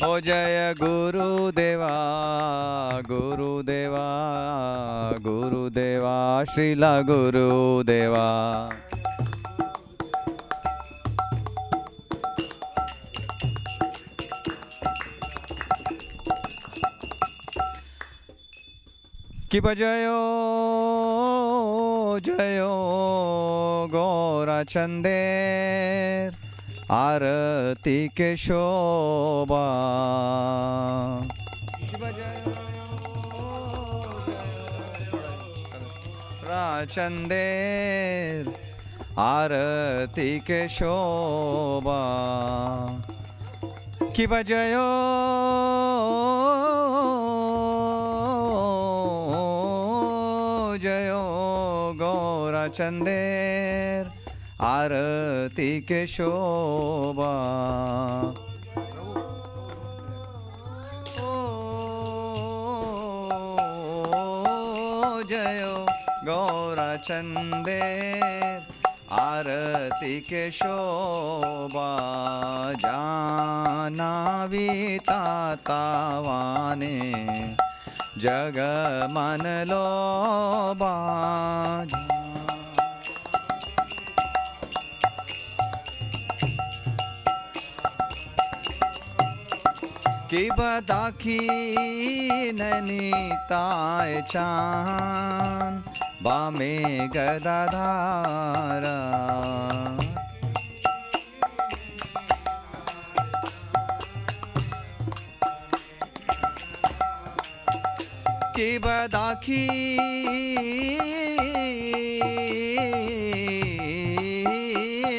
ओ जय गुरुदेवा गुरुदेवा गुरुदेवा श्रीला गुरुदेवा। कि बजयो जयो गौरा चंदेर आरती के शोभा। चंदेर आरती के शोभा। कि बजयो जयो गौरा चंदेर आरती के शोभा। ओ जयो गौरा चंदेर आरती के शोभा। जानावी तातावाने जग मन लोबा। कि बदाखी नैनीताय चान बामे गदाधारा। कि बदाखी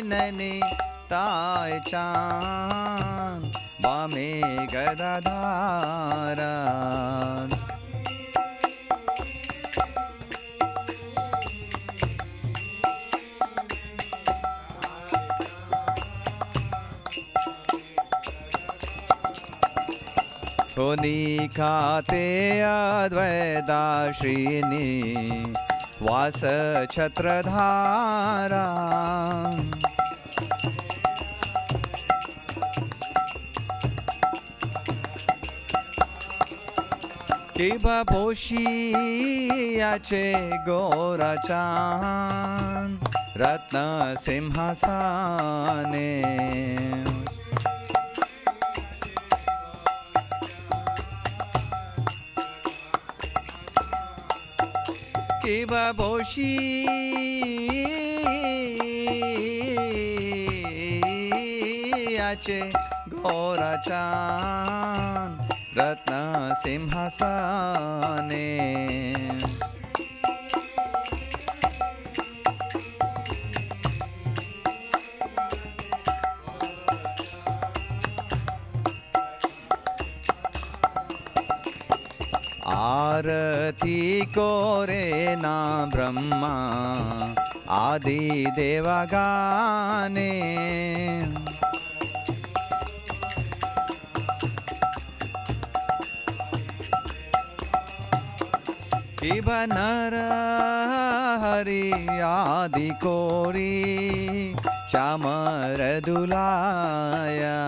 नैनीताय चान बामे गदाधारा। होनी खाते अद्वैताश्रीनी वास छत्रधारा। कि बपोषियाचे गोराचान रत्न सिंहासने। कि बपोषियाचे गोराचान रत्न सिंहासने। आरती कोरे ना ब्रह्मा आदि देवगाने। कि नर हरि आदि कोरी चामर दुलाया।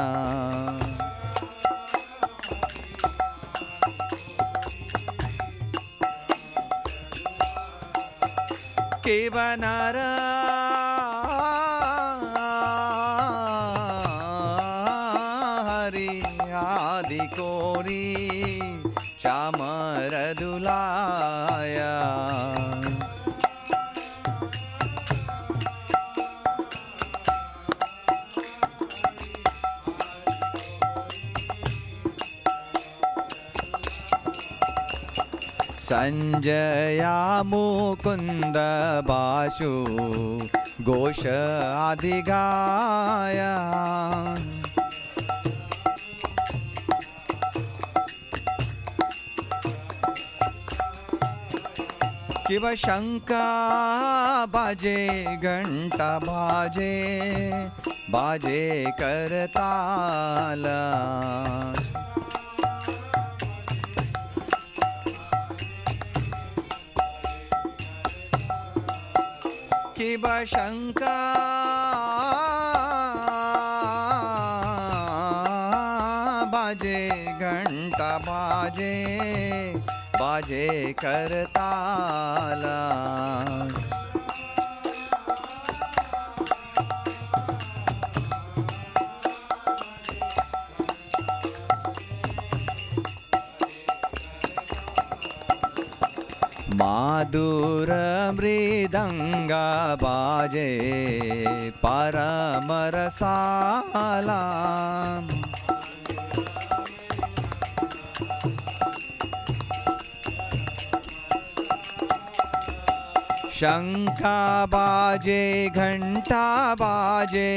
कि नर हरि आदि कोरी चामर दुलाया। संजया मुकुंद बाशु घोष आदि गाया। कि वह शंका बाजे घंटा बाजे बाजे करताला। कि वह शंका बाजे घंटा बाजे बाजे करताला माधुर मृदंगा बाजे परम रसाला शंखा बाजे घंटा बाजे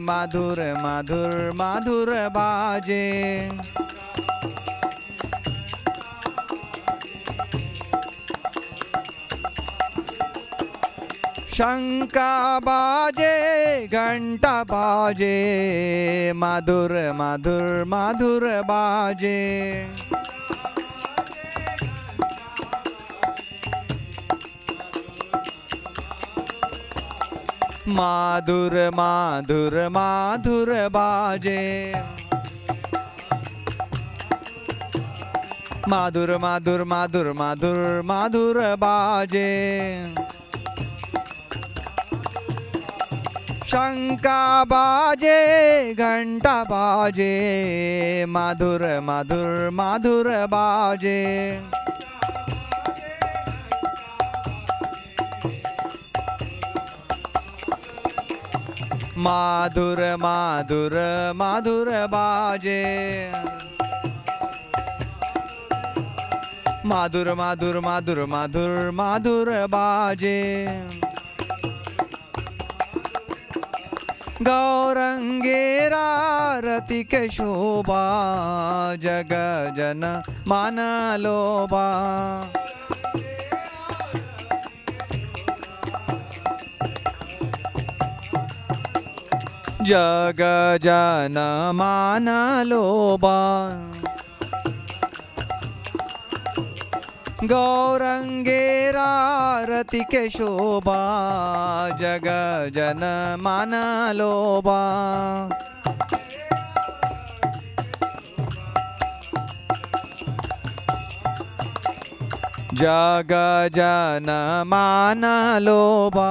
माधुर माधुर माधुर बाजे शंका बाजे घंटा बाजे माधुर माधुर माधुर बाजे माधुर माधुर माधुर बाजे माधुर माधुर माधुर माधुर माधुर बाजे शंका बाजे घंटा बाजे माधुर माधुर माधुर बाजे माधुर माधुर माधुर बाजे माधुर माधुर माधुर माधुर माधुर बाजे गौरंगेरा रति के शोभा जग जन मान लोबा जग जन मान लोबा गौरंगेरा रति के शोभा जग जन मान लोबा जग जन मान लोबा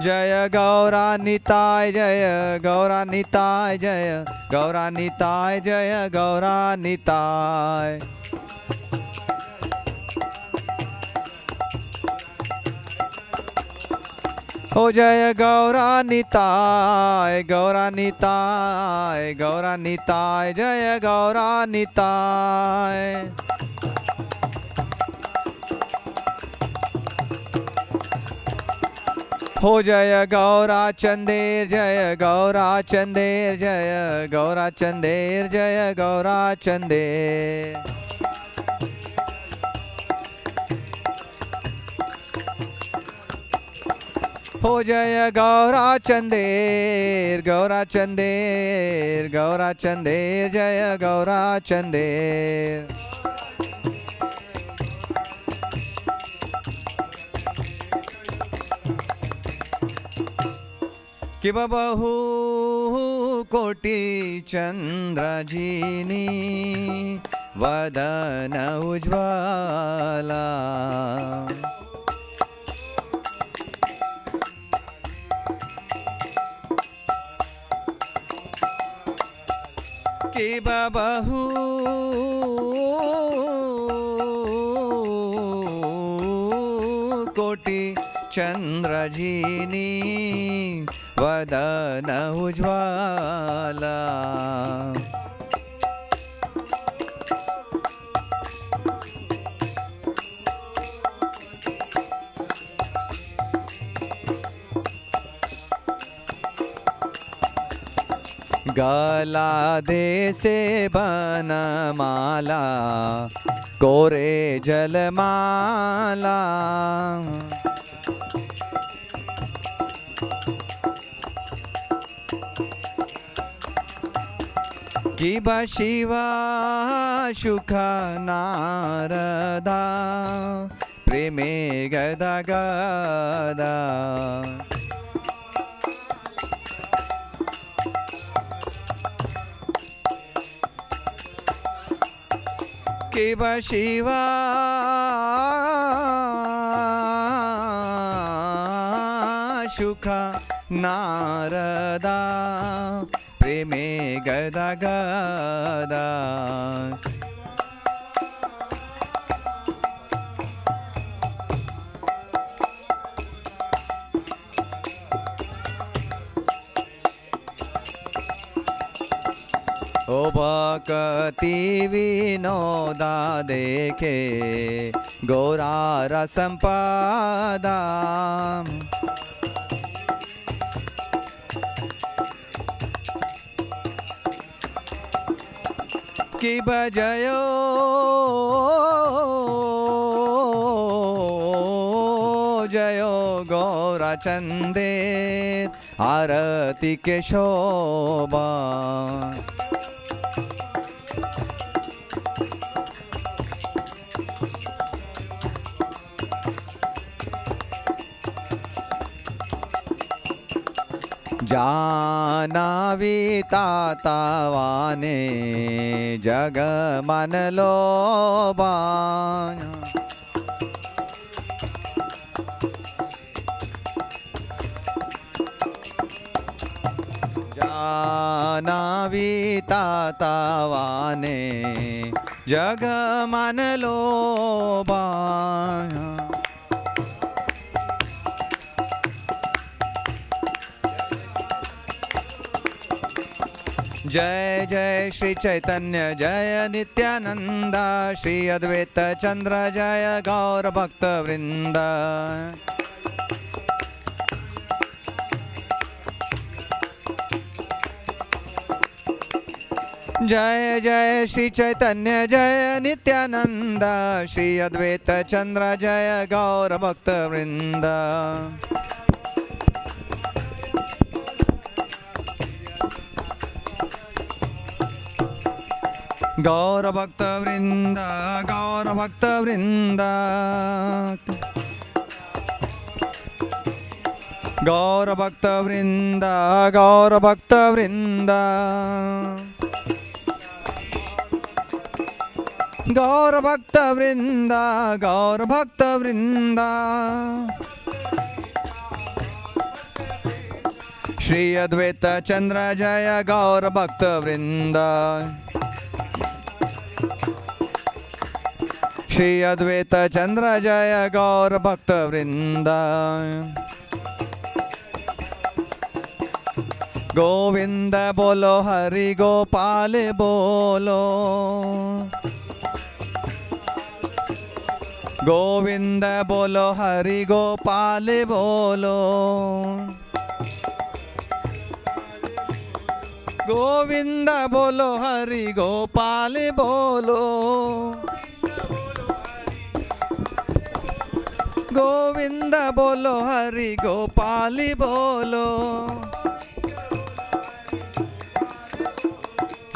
जय गौरा निताय जय गौरा निताय जय गौरा निताय जय गौरा निताय ओ जय गौरा निताय गौरा निताय गौरा निताय जय गौरा निताय हो जय गौरा चंदेर जय गौरा चंदेर जय गौरा चंदेर जय गौरा चंदेर हो जय गौरा चंदेर गौरा चंदेर गौरा चंदेर जय गौरा चंदेर कि बहु कोटि चंद्र जीनी वदन उज्ज्वला कि बहु कोटि चंद्र जीनी वदन उज्ज्वला गला दे से बनमाला कोरे जलमाला कि शिवा सुख नारदा प्रेमे गदा गदा किव शिवा शुख नारदा प्रेमे गदा गदा ओ भक्ति विनोदा देखे गौरार संपदा कि बजयो जयो गौरा चंदे आरती के शोभा जानावी तातावाने जग मन लोबा जानावी तातावाने जग मन लोबा जय जय श्री चैतन्य जय नित्यानंद श्री अद्वैत चंद्र जय गौर भक्त वृंद जय जय श्री चैतन्य जय नित्यानंद श्री अद्वैत चंद्र जय गौर भक्त वृंद गौर भक्त वृंद गौर भक्त वृंद गौर भक्त वृंद गौर भक्त वृंद गौर भक्त वृंद गौर भक्त वृंद श्री अद्वैत चंद्र जय गौर भक्त वृंद श्री अद्वैत चंद्र जय गौर भक्त वृंद गोविंद बोलो हरि गोपाल बोलो गोविंद बोलो हरि गोपाल बोलो गोविंद बोलो हरि गोपाल बोलो गोविंद बोलो हरि गोपाल बोलो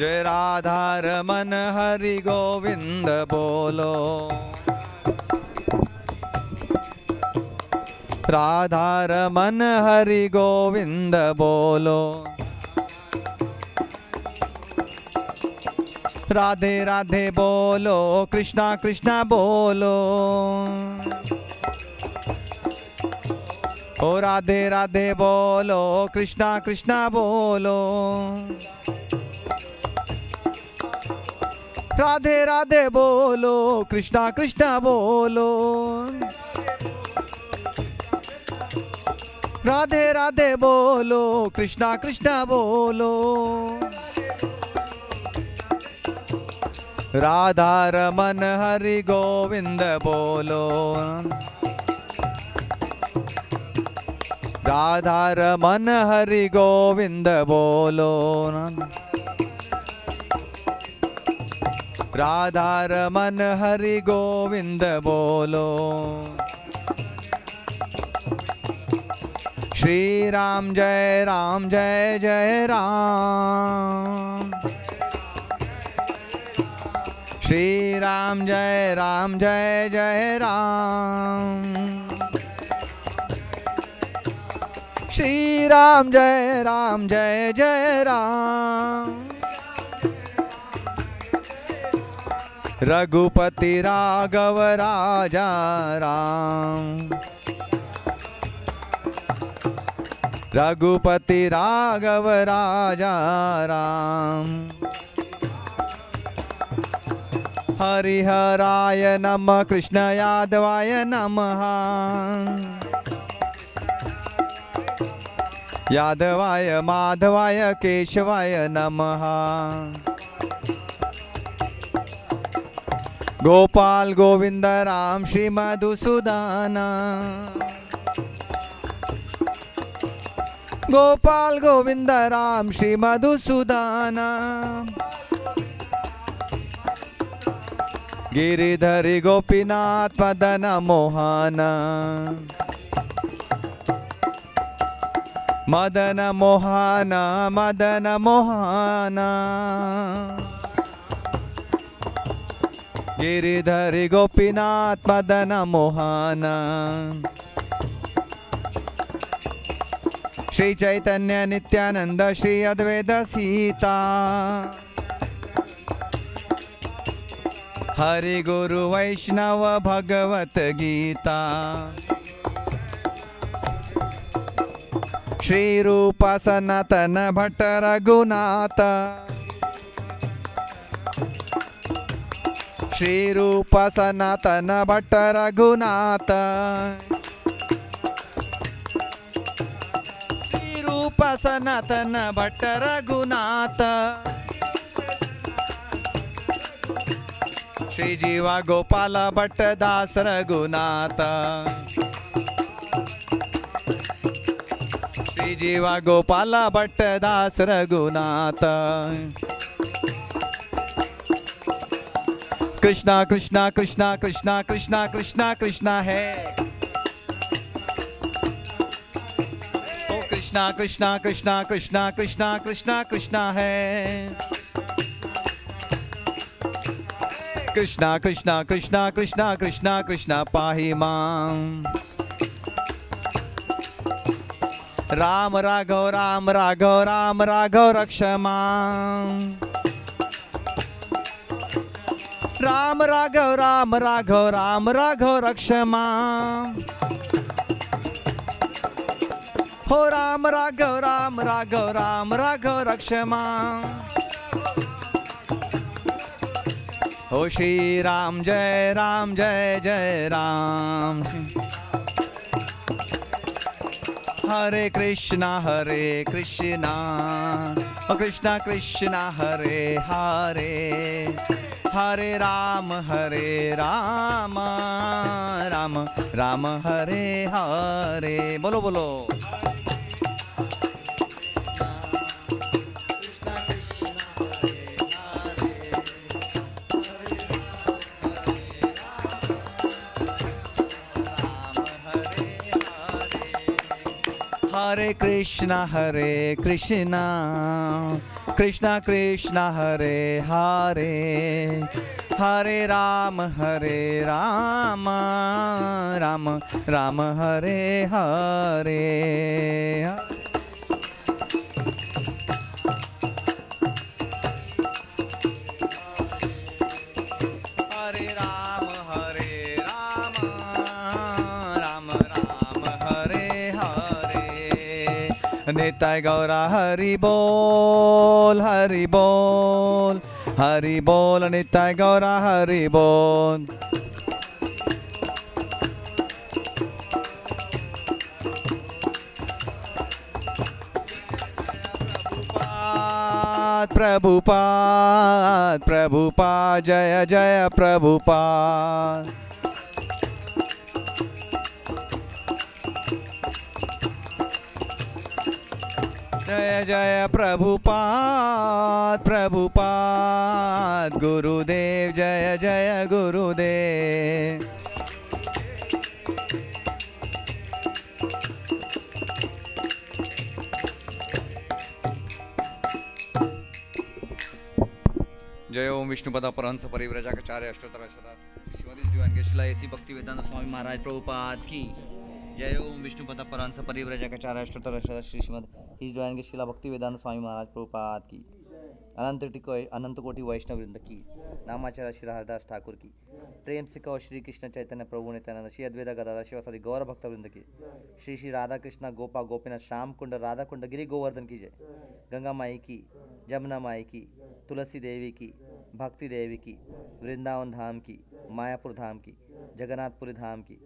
जय राधा रमन हरि गोविंद बोलो राधा रमन हरि गोविंद बोलो राधे राधे बोलो कृष्णा कृष्णा बोलो ओ राधे राधे बोलो कृष्णा कृष्णा बोलो राधे राधे बोलो कृष्णा कृष्णा बोलो राधे राधे बोलो कृष्णा कृष्णा बोलो राधा रमन हरि गोविंद बोलो राधा रमन हरि गोविंद बोलो राधा रमन हरि गोविंद बोलो श्री राम जय जय राम श्री राम जय जय राम श्री राम जय जय राम रघुपति राघव राजा राम, रघुपति राघव राजा राम। हरिहराय नमः कृष्ण यादवाय नमः, यादवाय माधवाय केशवाय नमः। गोपाल गोविंद राम श्री मधुसूदन, गोपाल गोविंद राम श्री मधुसूदन। गिरिधरी गोपीनाथ मदन मोहन, मदन मोहन मदन मोहन। गिरिधरी गोपीनाथ मदन मोहन। श्री चैतन्य नित्यानंद श्री अद्वैत सीता, हरि गुरु वैष्णव भगवत गीता। श्री रूप सनातन भट्ट रघुनाथ, श्री रूप सनातन भट्ट रघुनाथ। श्री रूप सनातन भट्ट रघुनाथ। श्री जीवा गोपाल भट्ट दास रघुनाथ, श्री जीवा गोपाल भट्ट दास रघुनाथ। कृष्णा कृष्णा कृष्णा कृष्णा कृष्णा कृष्णा कृष्णा है, ओ कृष्णा कृष्णा कृष्णा कृष्णा कृष्णा कृष्णा कृष्णा है। कृष्णा कृष्णा कृष्णा कृष्णा कृष्णा कृष्णा पाहि मां। राम राघव राम राघव राम राघव रक्ष मां। राम राघव राम राघव राम राघव रक्ष मां। हो राम राघव राम राघव राम राघव रक्ष मां। ओ श्री राम जय जय राम। हरे कृष्णा ओ कृष्णा कृष्णा हरे हरे, हरे राम राम राम हरे हरे। बोलो बोलो। हरे कृष्णा कृष्णा कृष्णा हरे हरे, हरे राम राम राम हरे हरे। निताय गौरा हरि बोल हरि बोल हरि बोल। निताय गौरा हरि बोल। प्रभुपाद प्रभुपाद जय जय प्रभुपाद। जय जय प्रभुपाद प्रभुपाद। गुरुदेव जय जय गुरुदेव। जय ओम विष्णुपदा परहंस परिव्राजकाचार्य अष्टोत्तर शतक श्रीमती जीवांगेशिला एसी भक्ति वेदांत स्वामी महाराज प्रभुपाद की। जय ओम विष्णुपदा परहंस परिव्राजकाचार्य अष्टोत्तर शतक श्रीमद हिज ज्वाइंगे शिला भक्ति वेदांत स्वामी महाराज प्रभुपाद की। अनंत कोटि वैष्णव वृंद की, नामाचार्य श्री हरदास ठाकुर की, प्रेम से कहो श्री कृष्ण चैतन्य प्रभु नित्यानंद, श्री अद्वैत गदाधर शिवासादि गौर भक्त वृंद की, श्री श्री राधा कृष्ण गोपा गोपीनाथ श्याम कुंड राधा कुंड गिरी गोवर्धन की जय, गंगा माई की, जमुना माई की, तुलसी देवी की, भक्ति देवी की, वृंदावन धाम की, मायापुर धाम की, जगन्नाथपुरी धाम की,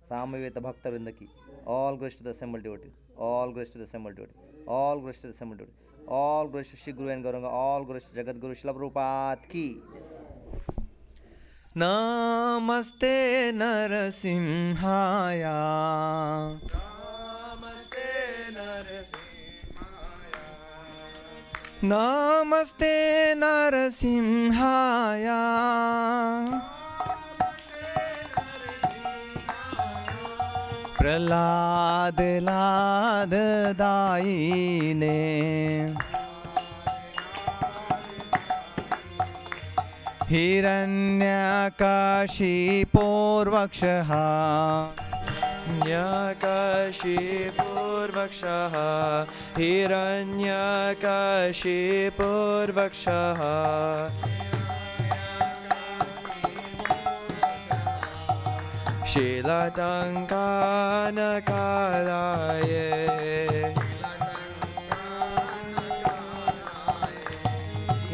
सामवेद भक्त वृंद की, all glories to the assembled devotees, all glories to the assembled devotees, all glories to the assembled devotees, all glories to Shri Guru and Gauranga, all glories to Jagat Guru Srila Prabhupada ki. Namaste Narasimhaya, Namaste Narasimhaya, Namaste Narasimhaya, Prahlad लाद दायिने, हिरण्यकशिपूर्वक्षः, हिरण्यकशिपूर्वक्षः, हिरण्यकशिपूर्वक्षः, शीलटङ्कानकालाये,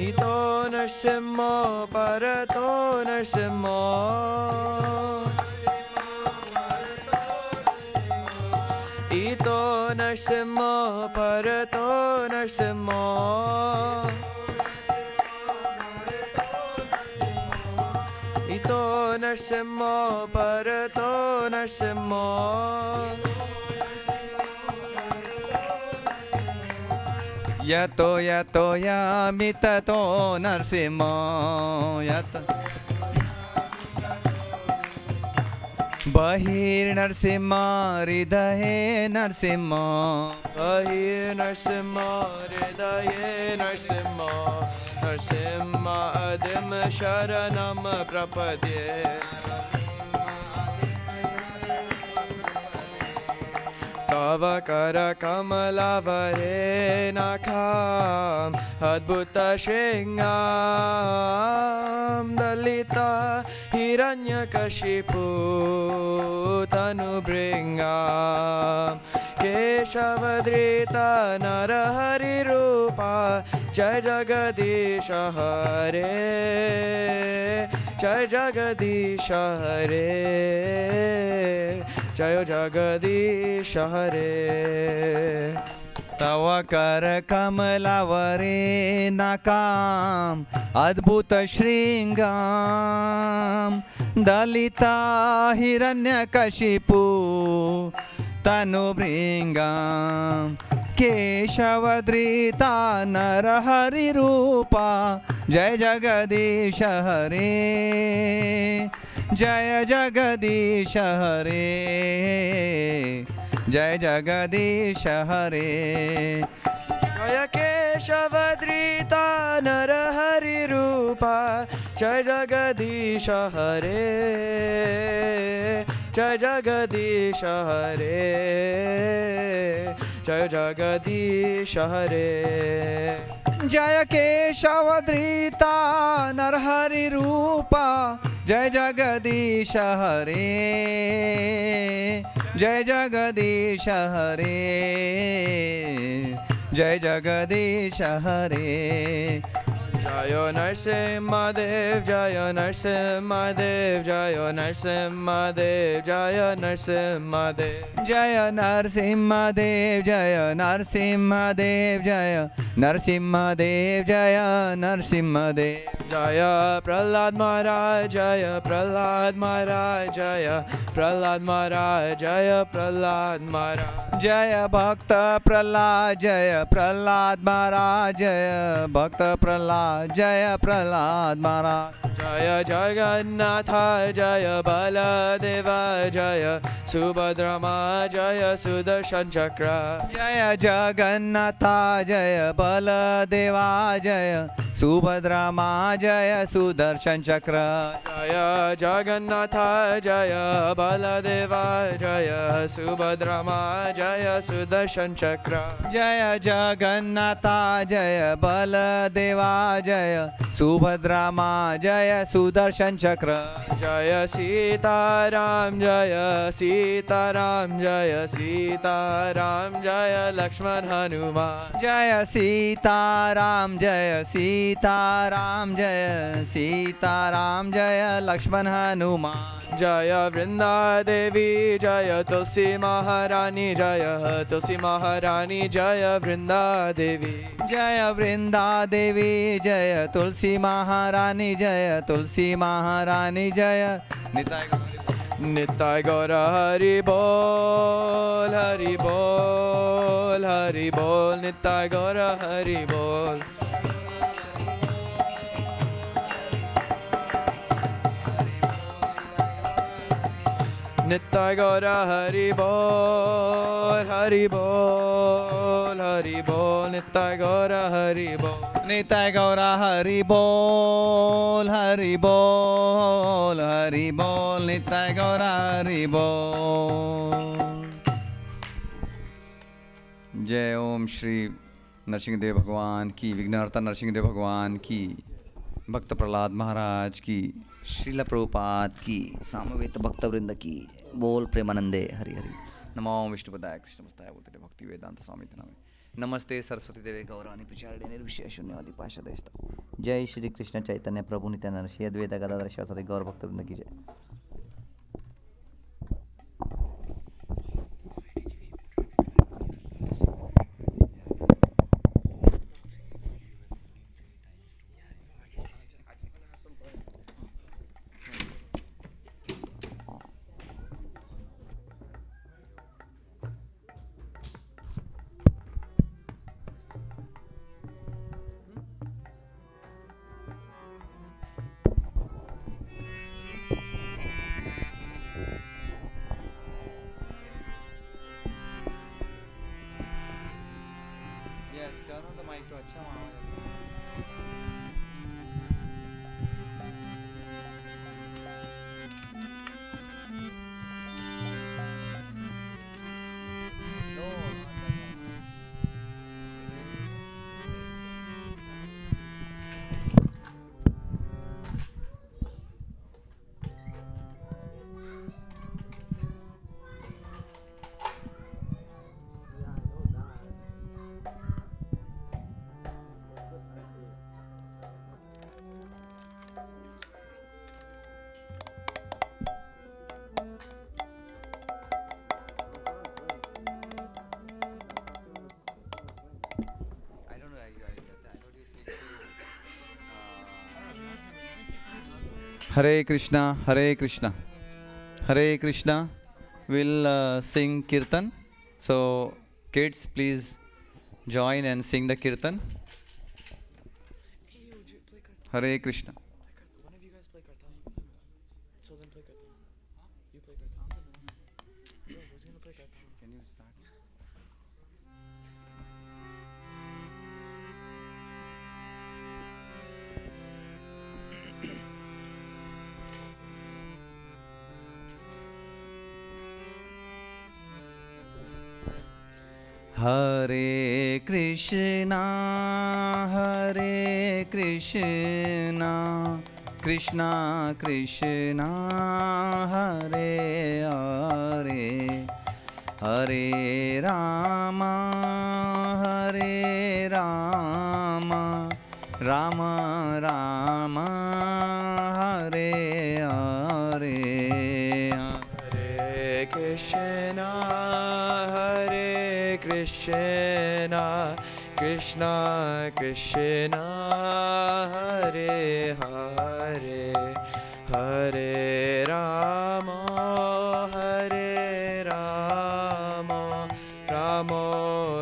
इतो नरसिंहो परतो नरसिंहो, इतो नरसिंहो परतो नरसिंहो, इतो नरसिंहो परतो नरसिंहो, यतो यतो यामिततो नरसिंहो, यतो बहिर्नरसिंह हृदये नरसिंह, बहिर्नरसिंह हृदये नरसिंह, नरसिंह अदिम शरणं प्रपद्ये, तव करकमलवरेणखाम् अद्भुतशृङ्गां दलिता हिरण्यकशिपु तनुभृङ्गां, केशवधृता नरहरिरूपा जय जगदीश हरे, जय जगदीश हरे, जय जगदीश हरे। तव करकमलवरेणखाम् अद्भुत शृङ्गां दलिता हिरण्यकशिपु तनुभृङ्गां, केशवधृता नरहरिरूपा जय जगदीश हरे, जय जगदीश हरे, जय जगदीश हरे। जय केशवधृता नरहरिरूपा जय जगदीश हरे, जय जगदीश हरे, जय जगदीश हरे। जय केशवधृता नरहरिरूपा जय जगदीश हरे, जय जगदीश हरे, जय जगदीश हरे। जय नरसिंहदेव जय नरसिंहदेव जय नरसिंहदेव जय नरसिंहदेव, जय नरसिंहदेव जय नरसिंहदेव जय नरसिंहदेव जय नरसिंहदेव। जय प्रहलाद महाराज जय प्रहलाद महाराज जय प्रहलाद महाराज जय प्रहलाद महाराज, जय भक्त प्रहलाद जय प्रहलाद महाराज जय भक्त प्रहलाद जय प्रहलाद महाराज। जय जगन्नाथ जय बलदेव जय सुभद्रमा जय सुदर्शन चक्र, जय जगन्नाथ जय बलदेवा जय Subhadra Ma Jaya Sudarshan Chakra. Jaya Jagannatha Jaya Baladeva Jaya Subhadra Ma Jaya Sudarshan Chakra. Jaya Jagannatha Jaya Baladeva Jaya Subhadra Ma Jaya Sudarshan Chakra. Jaya Sita Ram Jaya Sita Ram Jaya Sita Ram Jaya Lakshman Hanuman. Jaya Sita Ram Jaya Sita Ram Jaya Sita Ram Jaya Lakshman Hanuman. Jaya Vrinda Devi Jaya Tulsi Maharani Jaya Tulsi Maharani Jaya Vrinda Devi. Jaya Vrinda Devi Jaya Tulsi Maharani Jaya Tulsi Maharani Jaya Nitai Gaura Hari Bol Hari Bol Hari Bol Nitai Gaura Hari Bol. Nitai Gaura Hari Bol Hari Bol Hari Bol Nitai Gaura Hari Bol. Nitai Gaura Hari Bol Hari Bol Hari Bol Nitai Gaura Hari Bol. जय ओम श्री नरसिंहदेव भगवान की, विघ्नहर्ता नरसिंहदेव भगवान की, भक्त प्रहलाद महाराज की, श्रील प्रभुपाद की, सामवेद भक्तवृंद की, बोल प्रेमानंदे हरि हरि। नमो विष्णुपदाय कृष्णपदाय भूतले भक्ति वेदांत स्वामी नामे नमस्ते सरस्वती देवे गौराणी प्रचारिणे निर्विशेष शून्यवादी पाशदेष्ट। जय श्री कृष्ण चैतन्य प्रभु नित्यानंद श्री अद्वैत गदाधर शिवासादि गौर भक्तवृंद की जय। Hare Krishna, Hare Krishna, Hare Krishna. We'll sing Kirtan. So, kids, please join and sing the Kirtan. Hare Krishna. One of you guys play Kartan. So then play Kartan. You play Kartan. Who's gonna play Kartan? Can you start? Hare Krishna, Hare Krishna, Krishna Krishna, Hare Hare, Hare Rama, Hare Rama, Rama Rama, Hare Hare, Hare Krishna, Hare Krishna, Krishna Krishna, Hare Hare, Hare Rama, Hare Rama, Rama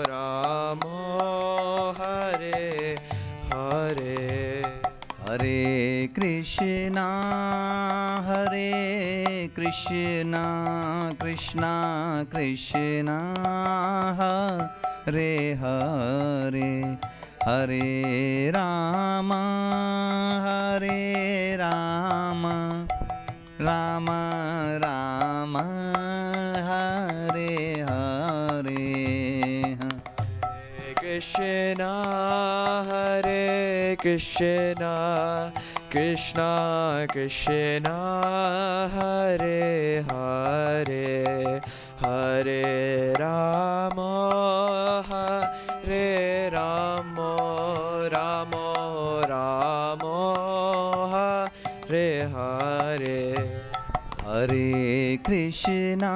Rama, Hare Hare. Hare Krishna, Hare Krishna, Krishna Krishna, Hare Hare, Hare Rama, Rama Rama, Hare Hare. Krishna, Hare Krishna, Krishna Krishna, Hare Hare, Hare Rama, Hare Rama, Rama Rama, Hare Hare. Hare Krishna,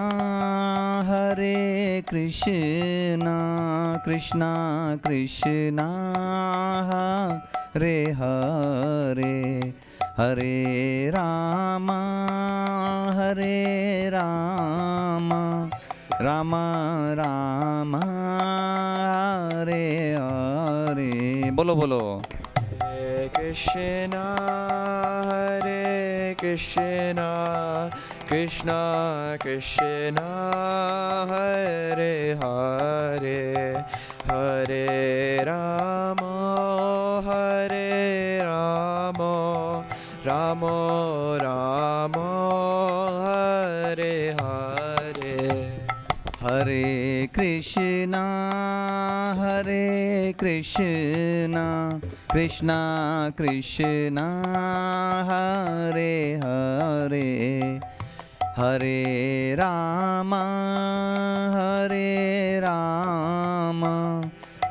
Krishna Krishna, Hare Hare, Hare Rama, Rama Rama, Hare Hare. बोलो बोलो. Hare Krishna, Hare Krishna, Krishna Krishna, Hare Hare, Hare Rama, Rama Rama, Hare Hare. Hare Krishna, Krishna Krishna, Hare Hare, Hare Rama,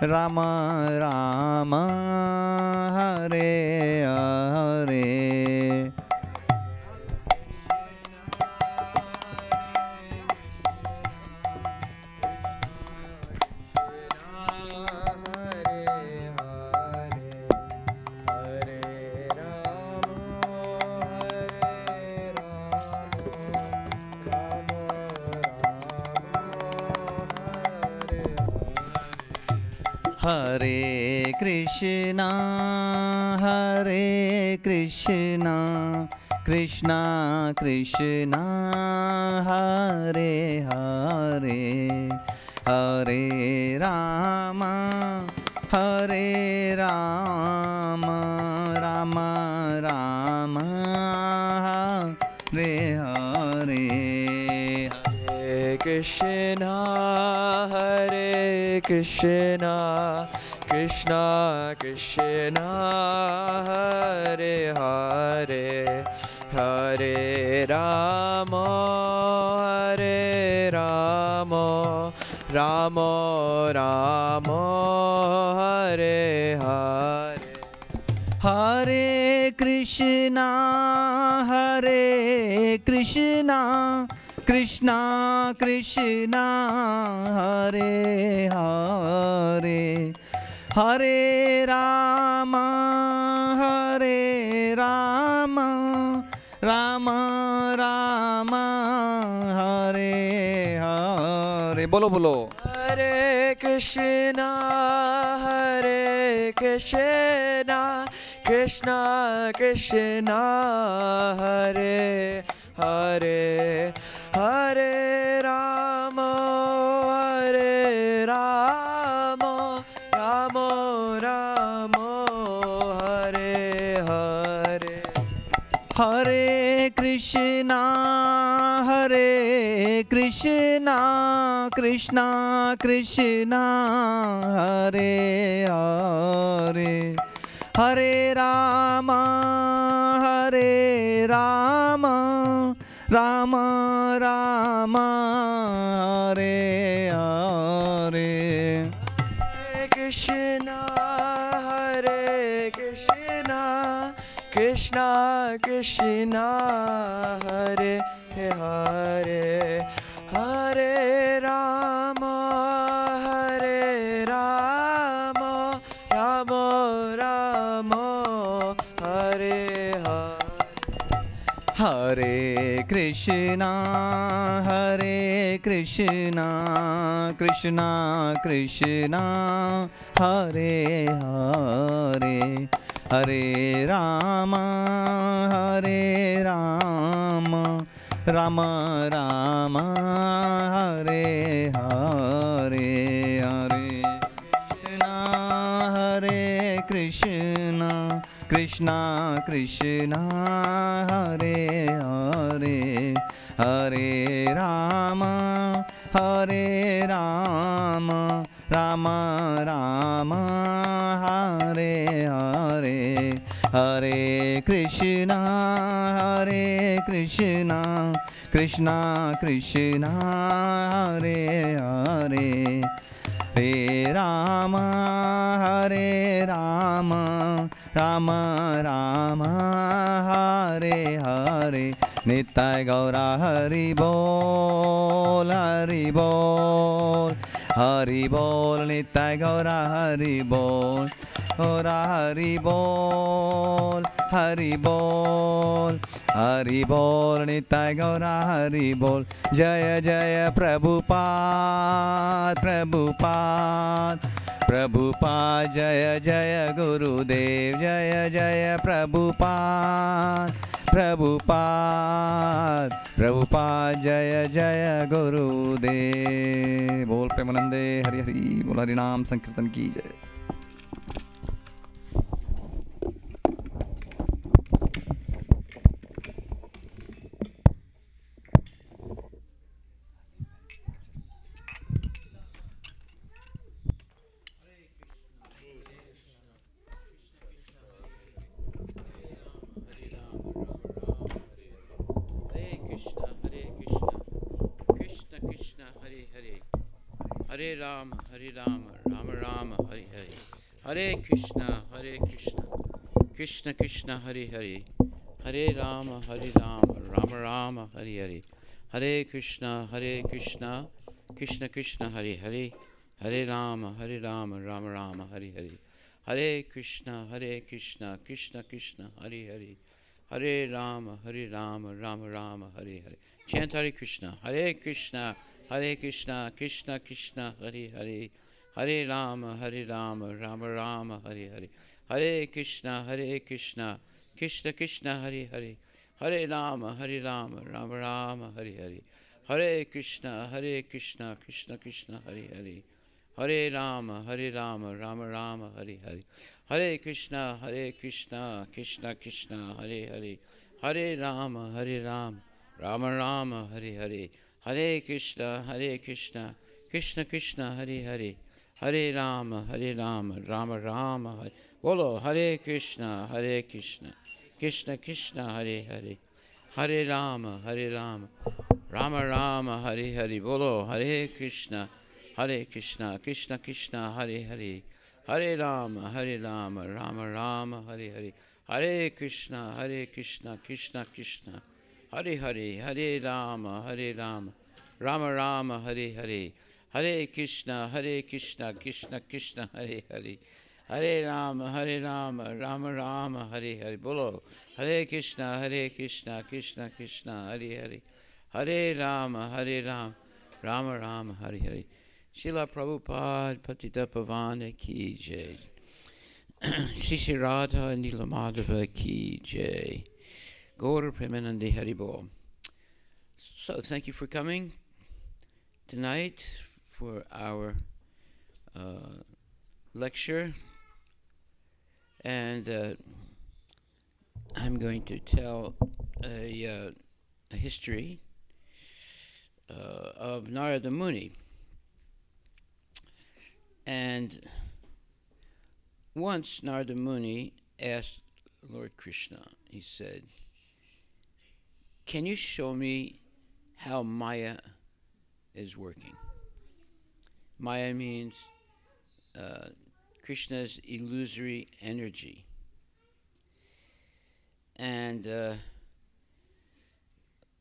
Rama Rama, Hare Hare. Hare Krishna, Krishna Krishna, Hare Hare, Hare Rama, Rama Rama, Hare Hare. Hare Krishna, Krishna Krishna, Hare Hare, Hare Rama, Rama Rama, Hare Hare. Hare Krishna, Krishna Krishna, Hare Hare, Hare Rama, Rama Rama, Hare Hare. बोलो बोलो. Hare Krishna, Krishna Krishna, Hare Hare, Hare Rama, Rama Rama, Hare Hare. Hare Krishna, Krishna Krishna, Hare Hare, Hare Rama, Rama Rama, Hare Hare. Hare Krishna, Krishna Krishna, Hare Hare, Hare Rama, Rama Rama, Hare Hare. Hare Krishna, Krishna Krishna, Hare Hare, Hare Rama, Rama Rama, Hare Hare, Hare Krishna, Krishna, Krishna Krishna, Hare Hare, Hare Rama, Hare Rama, Rama Rama, Hare Hare, Hare Krishna, Krishna Krishna, Hare Hare, Hare Rama, Hare Rama, Rama Rama, Hare Hare. Nitai Gaura Hari Bol, Hari Bol, Hari Bol, Nitai Gaura Hari Bol, Gaura Hari Bol, Hari Bol, Hari Bol, Nitai Gaura Hari Bol. Jaya Jaya Prabhupada, Prabhupada, Prabhupada, Jaya Jaya Gurudev, Jaya Jaya Prabhupada, Prabhupada, Prabhupada, Jaya Jaya Gurudev. Bol Premanande, Hari Hari, Bol Hari Naam Sankirtan ki jai. Hare Rama, Hare Rama, Rama Rama, Hare Hare. Hare Krishna, Krishna Krishna, Hare Hare. Hare Rama, Rama Rama, Hare Hare. Hare Krishna, Krishna Krishna, Hare Hare. Hare Rama, Rama Rama, Hare Hare. Hare Krishna, Krishna Krishna, Hare Hare. Hare Rama, Rama Rama, Hare Hare. Chant Hare Krishna, Krishna Krishna Krishna, Hare Hare. Hare Rama, Rama Rama, Hare Hare. Hare Krishna, Krishna Krishna, Hare Hare. Hare Rama, Rama Rama, Hare Hare. Hare Krishna, Krishna Krishna, Hare Hare. Hare Rama, Rama Rama, Hare Hare. Hare Krishna, Krishna Krishna, Hare Hare. Hare Rama, Rama Rama, Hare Hare. Hare Krishna, Krishna Krishna, Hare Hare. Hare Rama, Rama Rama, Hare. Bolo, Hare Krishna, Krishna Krishna, Hare Hare. Hare Rama, Rama Rama, Hare Hare. Bolo, Hare Krishna, Krishna Krishna, Hare Hare. Hare Rama, Rama Rama, Hare Hare. Hare Krishna, Krishna Krishna, Hare Hare. Hare Rama, Rama Rama, Hare Hare. Hare Krishna, Krishna Krishna, Hare Hare. Hare Rama, Rama Rama, Hare Hare. Bolo, Hare Krishna, Krishna Krishna, Hare Hare. Hare Rama, Rama Rama, Hare Hare. Srila Prabhupada Patita Pavana ki jai. Shri Radha Nila Madhava ki jai. Gaur Premanande Haribol. So thank you for coming tonight for our lecture. And I'm going to tell a history of Narada Muni. And once Narada Muni asked Lord Krishna, he said, "Can you show me how Maya is working?" Maya means Krishna's illusory energy. And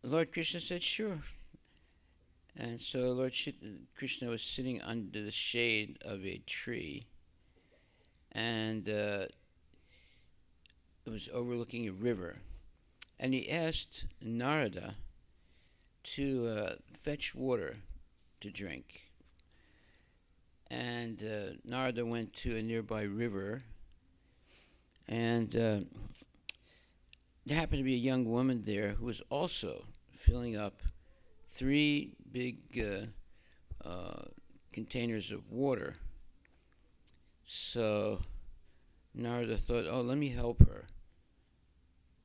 Lord Krishna said, "Sure." And so Lord Krishna was sitting under the shade of a tree, and it was overlooking a river. And he asked Narada to fetch water to drink. And Narada went to a nearby river, and there happened to be a young woman there who was also filling up 3 big containers of water. So Narada thought, oh, let me help her.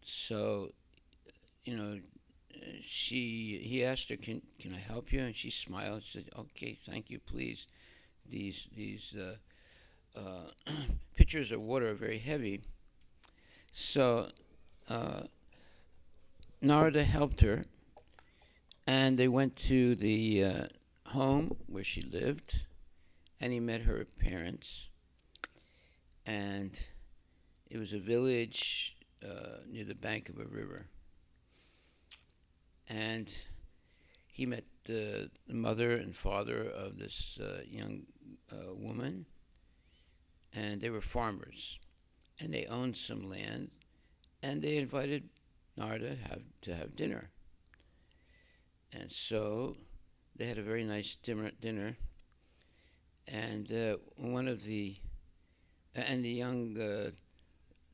So, you know, he asked her, can I help you? And she smiled. She said, okay, thank you, please. These pitchers of water are very heavy. So Narada helped her, and they went to the home where she lived, and he met her parents. And it was a village near the bank of a river. And he met the mother and father of this young woman, and they were farmers, and they owned some land, and they invited Narada to have dinner. And so they had a very nice dinner, and the young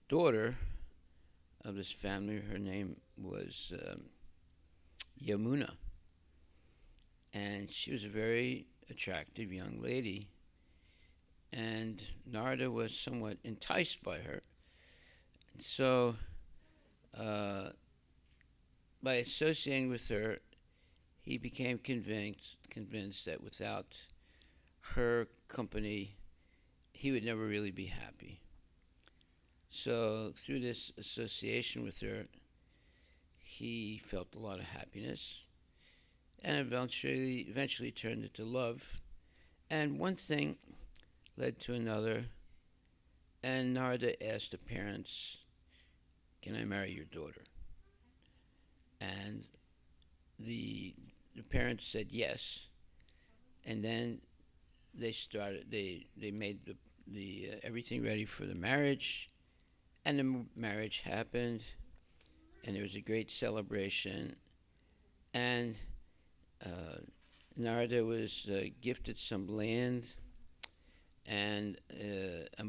daughter of this family, her name was Yamuna, and she was a very attractive young lady, and Narada was somewhat enticed by her. And so by associating with her, he became convinced that without her company, he would never really be happy. So through this association with her, he felt a lot of happiness, and eventually turned into love. And one thing led to another, and Narada asked the parents, can I marry your daughter? And the parents said yes, and then they made the everything ready for the marriage, and the marriage happened, and there was a great celebration, and Narada was gifted some land and a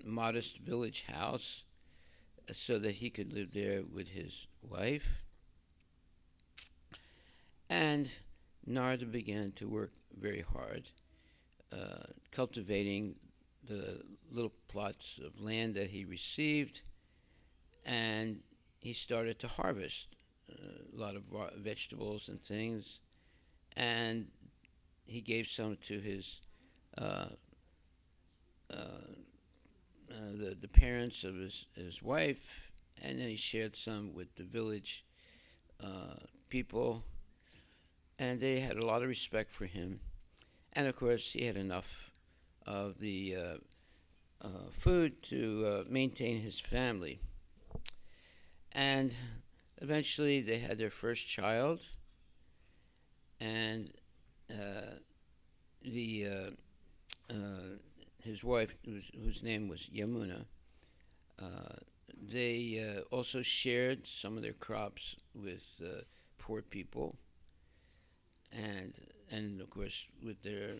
modest village house so that he could live there with his wife. And Narada began to work very hard, cultivating the little plots of land that he received, and he started to harvest a lot of vegetables and things, and he gave some to his the parents of his wife, and then he shared some with the village people, and they had a lot of respect for him. And of course, he had enough of the food to maintain his family. And eventually, they had their first child, and his wife, whose name was Yamuna, they also shared some of their crops with poor people, and of course with their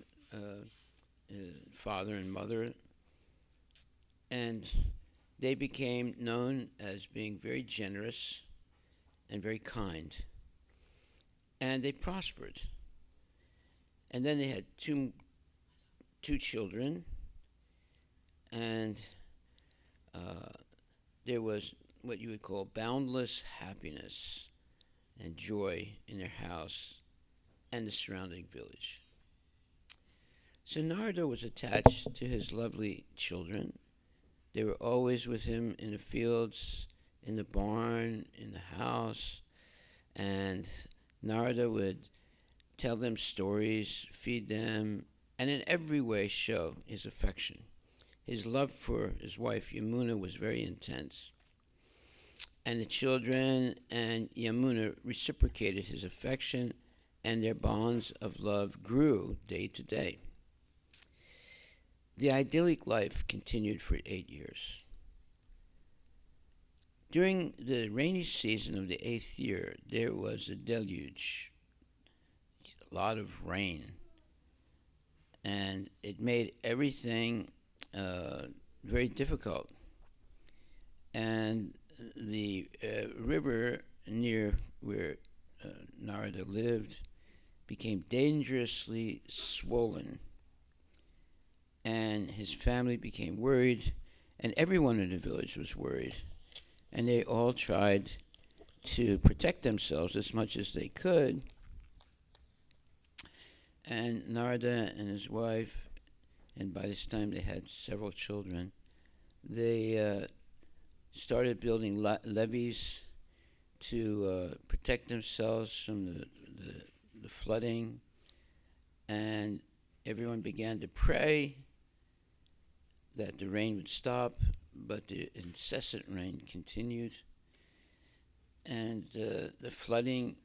father and mother, and they became known as being very generous and very kind, and they prospered. And then they had two children, and there was what you would call boundless happiness and joy in their house and the surrounding village. So Narada was attached to his lovely children. They were always with him in the fields, in the barn, in the house, and Narada would tell them stories, feed them, and in every way show his affection. His love for his wife Yamuna was very intense, and the children and Yamuna reciprocated his affection, and their bonds of love grew day to day. The idyllic life continued for 8 years. During the rainy season of the 8th year, there was a deluge, a lot of rain, and it made everything very difficult. And the river near where Narada lived became dangerously swollen, and his family became worried, and everyone in the village was worried. And they all tried to protect themselves as much as they could. And Narada and his wife, and by this time they had several children, they started building levees to protect themselves from the flooding. And everyone began to pray that the rain would stop, but the incessant rain continued. And the flooding,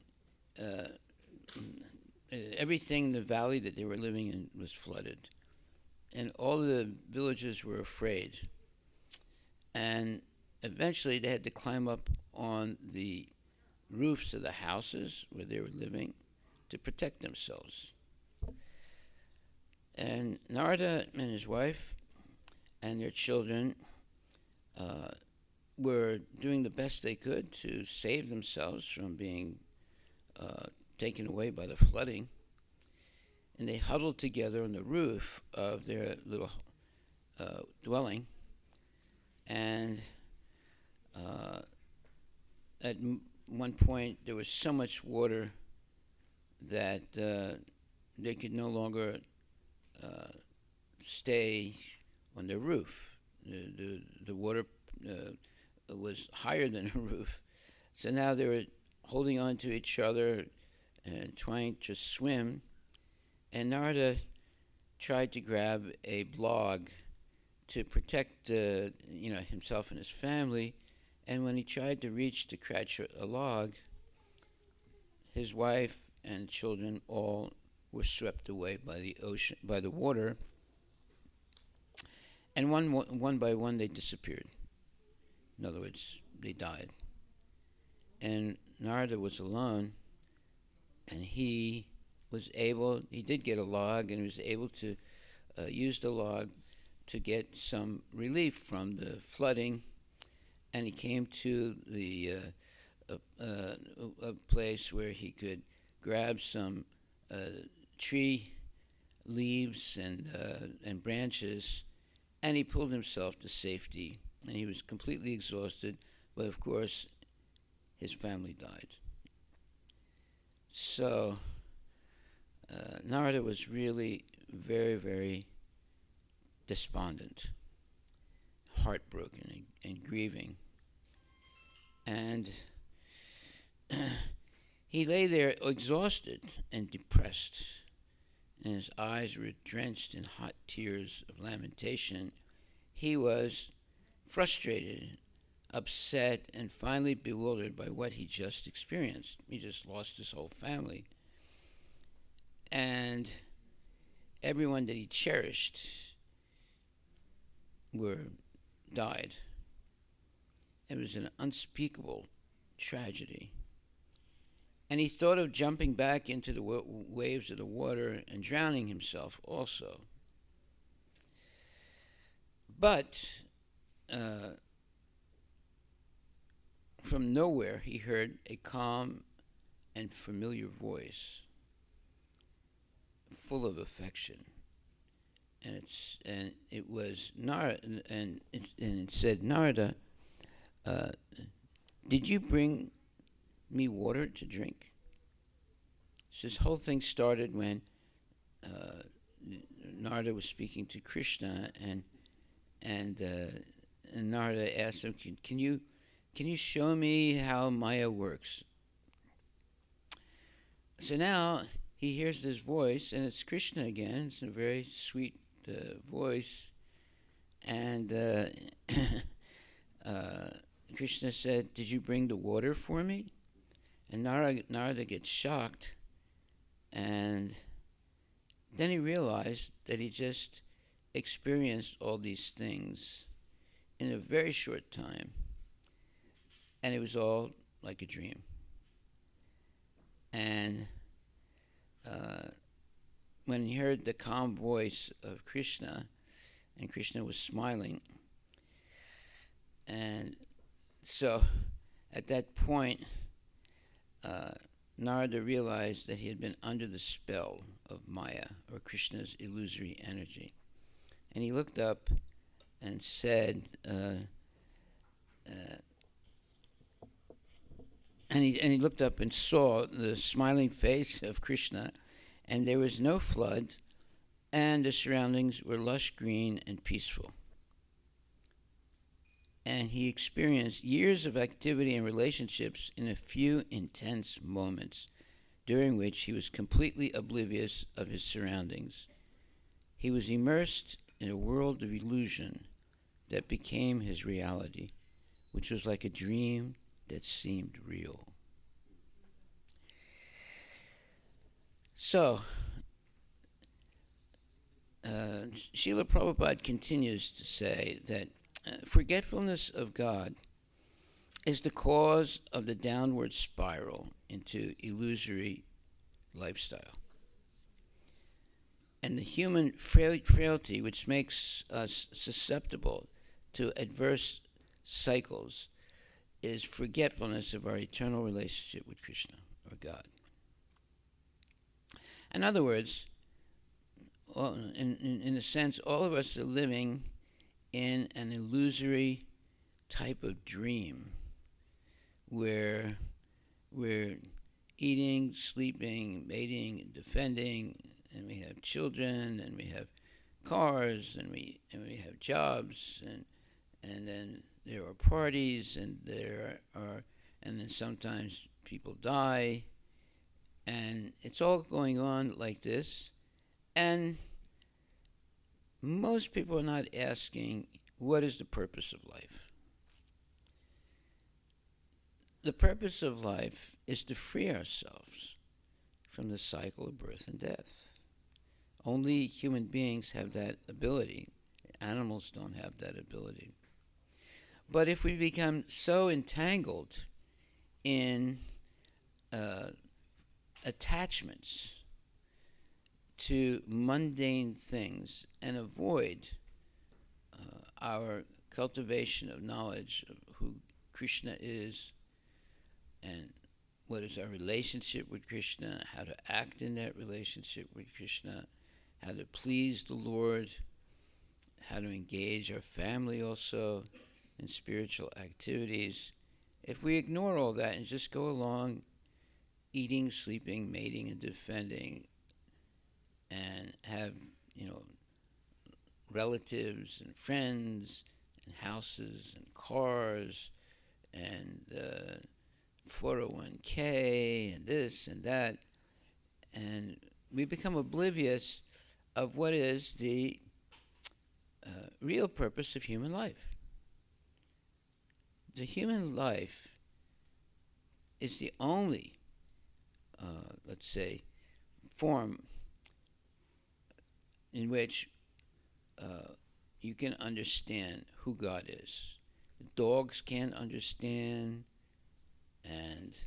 everything in the valley that they were living in was flooded. And all the villagers were afraid. And eventually they had to climb up on the roofs of the houses where they were living to protect themselves. And Narada and his wife and their children were doing the best they could to save themselves from being taken away by the flooding. And they huddled together on the roof of their little dwelling. And at one point, there was so much water that they could no longer stay on the roof. The water was higher than the roof. So now they were holding on to each other and trying to swim. And Narada tried to grab a log to protect himself and his family. And when he tried to reach to catch a log, his wife and children all were swept away by the ocean, by the water. And one by one they disappeared. In other words, they died. And Narada was alone, and he did get a log, and he was able to use the log to get some relief from the flooding. And he came to a place where he could grab some tree leaves and branches, and he pulled himself to safety. And he was completely exhausted, but of course, his family died. So Narada was really very, very despondent, heartbroken, and grieving. And he lay there exhausted and depressed, and his eyes were drenched in hot tears of lamentation. He was frustrated, upset, and finally bewildered by what he just experienced. He just lost his whole family. And everyone that he cherished died. It was an unspeakable tragedy. And he thought of jumping back into the waves of the water and drowning himself also. But from nowhere he heard a calm and familiar voice, full of affection. And it was Narada, and it said, "Narada, did you bring me water to drink?" So this whole thing started when Narada was speaking to Krishna, and Narada asked him, "Can you show me how Maya works?" So now he hears this voice, and it's Krishna again. It's a very sweet voice, and Krishna said, "Did you bring the water for me?" And Narada gets shocked, and then he realized that he just experienced all these things in a very short time, and it was all like a dream. And when he heard the calm voice of Krishna, and Krishna was smiling, and so at that point, Narada realized that he had been under the spell of Maya, or Krishna's illusory energy. And he looked up, and said, and he looked up and saw the smiling face of Krishna, and there was no flood, and the surroundings were lush green and peaceful. And he experienced years of activity and relationships in a few intense moments, during which he was completely oblivious of his surroundings. He was immersed in a world of illusion that became his reality, which was like a dream that seemed real. So, Srila Prabhupada continues to say that forgetfulness of God is the cause of the downward spiral into illusory lifestyle. And the human frailty which makes us susceptible to adverse cycles is forgetfulness of our eternal relationship with Krishna, or God. In other words, in a sense, all of us are living in an illusory type of dream where we're eating, sleeping, mating, and defending, and we have children, and we have cars, and we have jobs, and then there are parties, and and then sometimes people die, and it's all going on like this, and most people are not asking, what is the purpose of life? The purpose of life is to free ourselves from the cycle of birth and death. Only human beings have that ability. Animals don't have that ability. But if we become so entangled in attachments to mundane things and avoid our cultivation of knowledge of who Krishna is and what is our relationship with Krishna, how to act in that relationship with Krishna, how to please the Lord, how to engage our family also in spiritual activities. If we ignore all that and just go along eating, sleeping, mating, and defending, and have, relatives and friends and houses and cars and 401k and this and that, and we become oblivious of what is the real purpose of human life. The human life is the only, let's say, form in which you can understand who God is. Dogs can't understand, and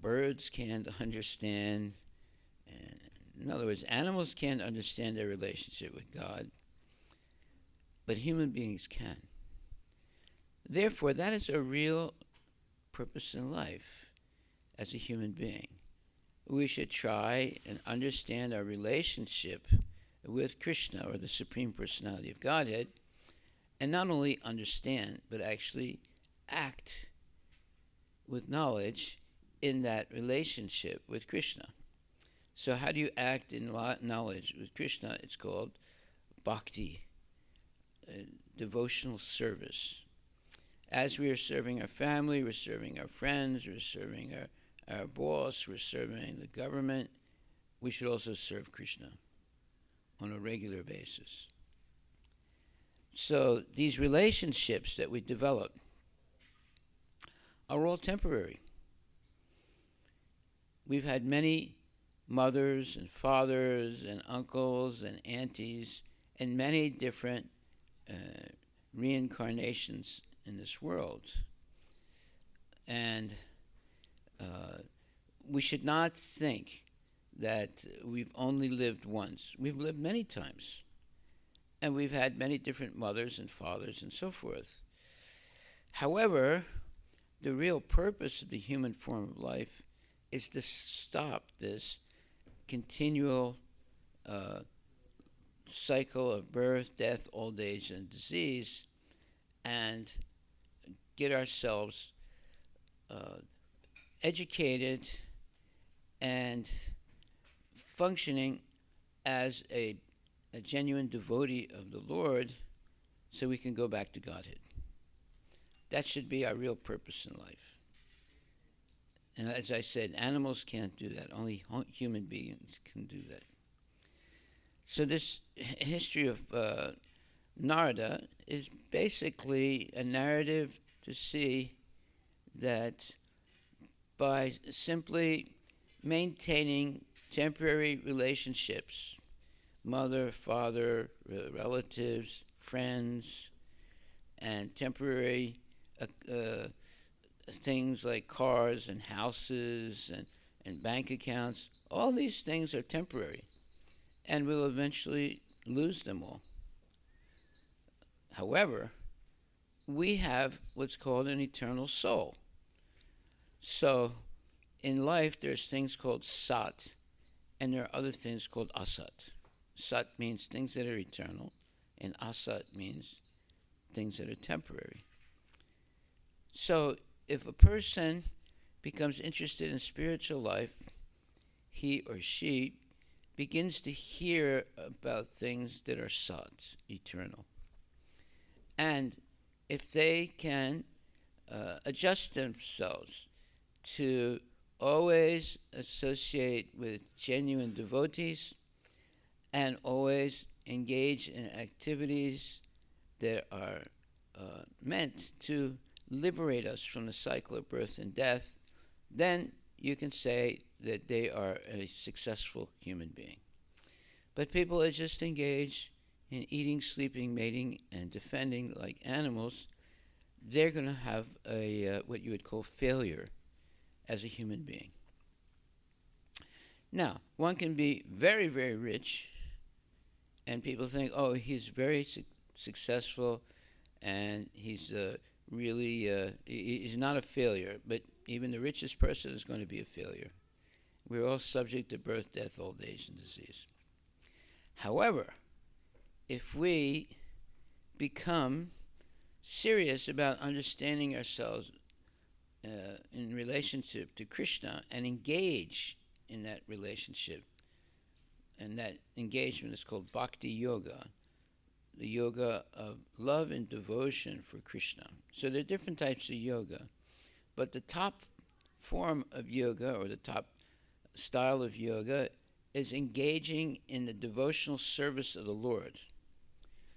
birds can't understand. And in other words, animals can't understand their relationship with God, but human beings can. Therefore, that is a real purpose in life as a human being. We should try and understand our relationship with Krishna, or the Supreme Personality of Godhead, and not only understand, but actually act with knowledge in that relationship with Krishna. So how do you act in knowledge with Krishna? It's called bhakti, devotional service. As we are serving our family, we're serving our friends, we're serving our boss, we're serving the government, we should also serve Krishna on a regular basis. So these relationships that we develop are all temporary. We've had many mothers and fathers and uncles and aunties and many different reincarnations in this world. And we should not think that we've only lived once. We've lived many times. And we've had many different mothers and fathers and so forth. However, the real purpose of the human form of life is to stop this continual cycle of birth, death, old age, and disease, and get ourselves educated and functioning as a genuine devotee of the Lord so we can go back to Godhead. That should be our real purpose in life. And as I said, animals can't do that. Only human beings can do that. So this history of Narada is basically a narrative to see that by simply maintaining temporary relationships, mother, father, relatives, friends, and temporary things like cars and houses and bank accounts, all these things are temporary, and we'll eventually lose them all. However, we have what's called an eternal soul. So in life, there's things called sat, and there are other things called asat. Sat means things that are eternal, and asat means things that are temporary. So if a person becomes interested in spiritual life, he or she begins to hear about things that are sat, eternal. And if they can adjust themselves to always associate with genuine devotees and always engage in activities that are meant to liberate us from the cycle of birth and death, then you can say that they are a successful human being. But people that just engage in eating, sleeping, mating, and defending like animals, they're going to have a what you would call failure as a human being. Now, one can be very, very rich, and people think, oh, he's very successful, and he's he's not a failure. But even the richest person is going to be a failure. We're all subject to birth, death, old age, and disease. However, if we become serious about understanding ourselves in relationship to Krishna and engage in that relationship, and that engagement is called bhakti yoga, the yoga of love and devotion for Krishna. So there are different types of yoga, but the top form of yoga, or the top style of yoga, is engaging in the devotional service of the Lord.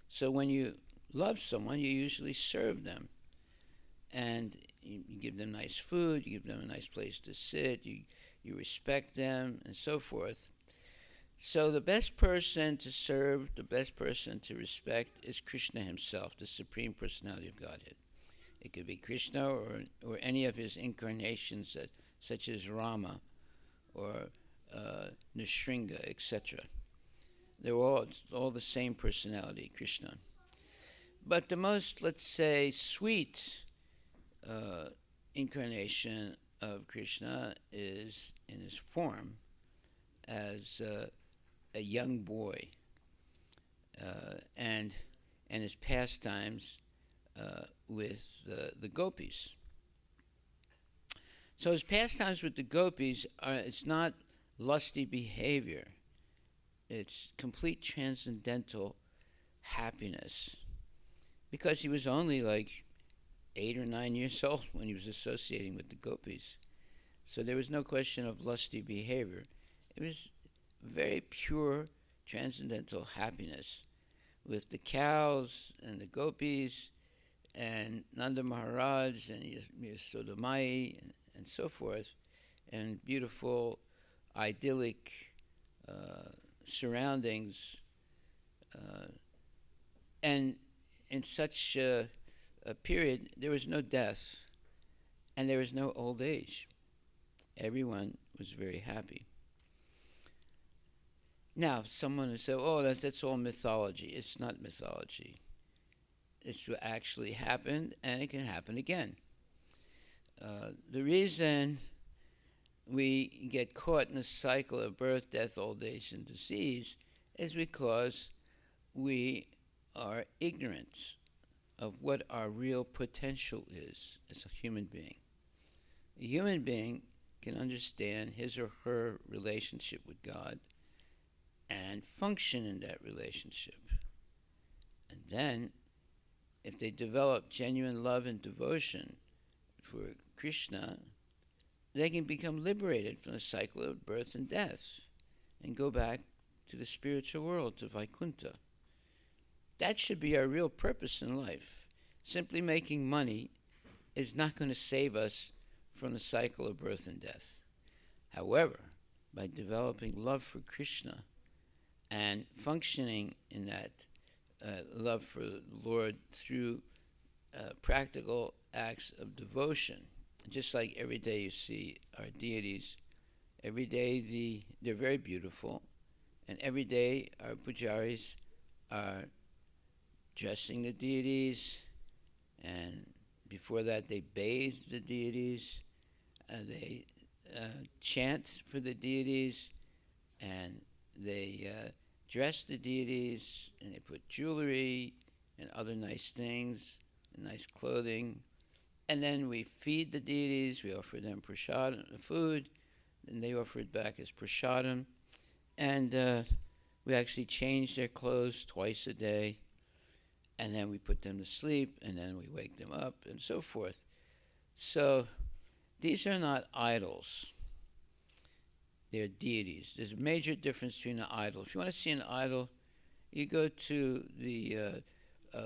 So when you love someone, you usually serve them. And you give them nice food, you give them a nice place to sit, you respect them, and so forth. So the best person to serve, the best person to respect is Krishna himself, the Supreme Personality of Godhead. It could be Krishna or any of his incarnations, such as Rama or Nrsimha, etc. They're all the same personality, Krishna. But the most, let's say, sweet incarnation of Krishna is in his form as a young boy, and his pastimes with the gopis. So his pastimes with the gopis it's not lusty behavior. It's complete transcendental happiness. Because he was only like 8 or 9 years old when he was associating with the gopis. So there was no question of lusty behavior. It was very pure transcendental happiness with the cows and the gopis and Nanda Maharaj and Yasodamai and so forth, and beautiful idyllic surroundings, and in such a period there was no death and there was no old age. Everyone was very happy. Now, someone would say, oh, that's all mythology. It's not mythology. It's what actually happened, and it can happen again. The reason we get caught in the cycle of birth, death, old age, and disease is because we are ignorant of what our real potential is as a human being. A human being can understand his or her relationship with God and function in that relationship. And then, if they develop genuine love and devotion for Krishna, they can become liberated from the cycle of birth and death and go back to the spiritual world, to Vaikuntha. That should be our real purpose in life. Simply making money is not going to save us from the cycle of birth and death. However, by developing love for Krishna and functioning in that love for the Lord through practical acts of devotion, just like every day you see our deities, every day they're very beautiful, and every day our pujaris are dressing the deities, and before that they bathe the deities, they chant for the deities, and they dress the deities, and they put jewelry and other nice things, and nice clothing, and then we feed the deities, we offer them prasadam, food, and they offer it back as prasadam, and we actually change their clothes twice a day, and then we put them to sleep, and then we wake them up, and so forth. So these are not idols. They're deities. There's a major difference between an idol. If you want to see an idol, you go to the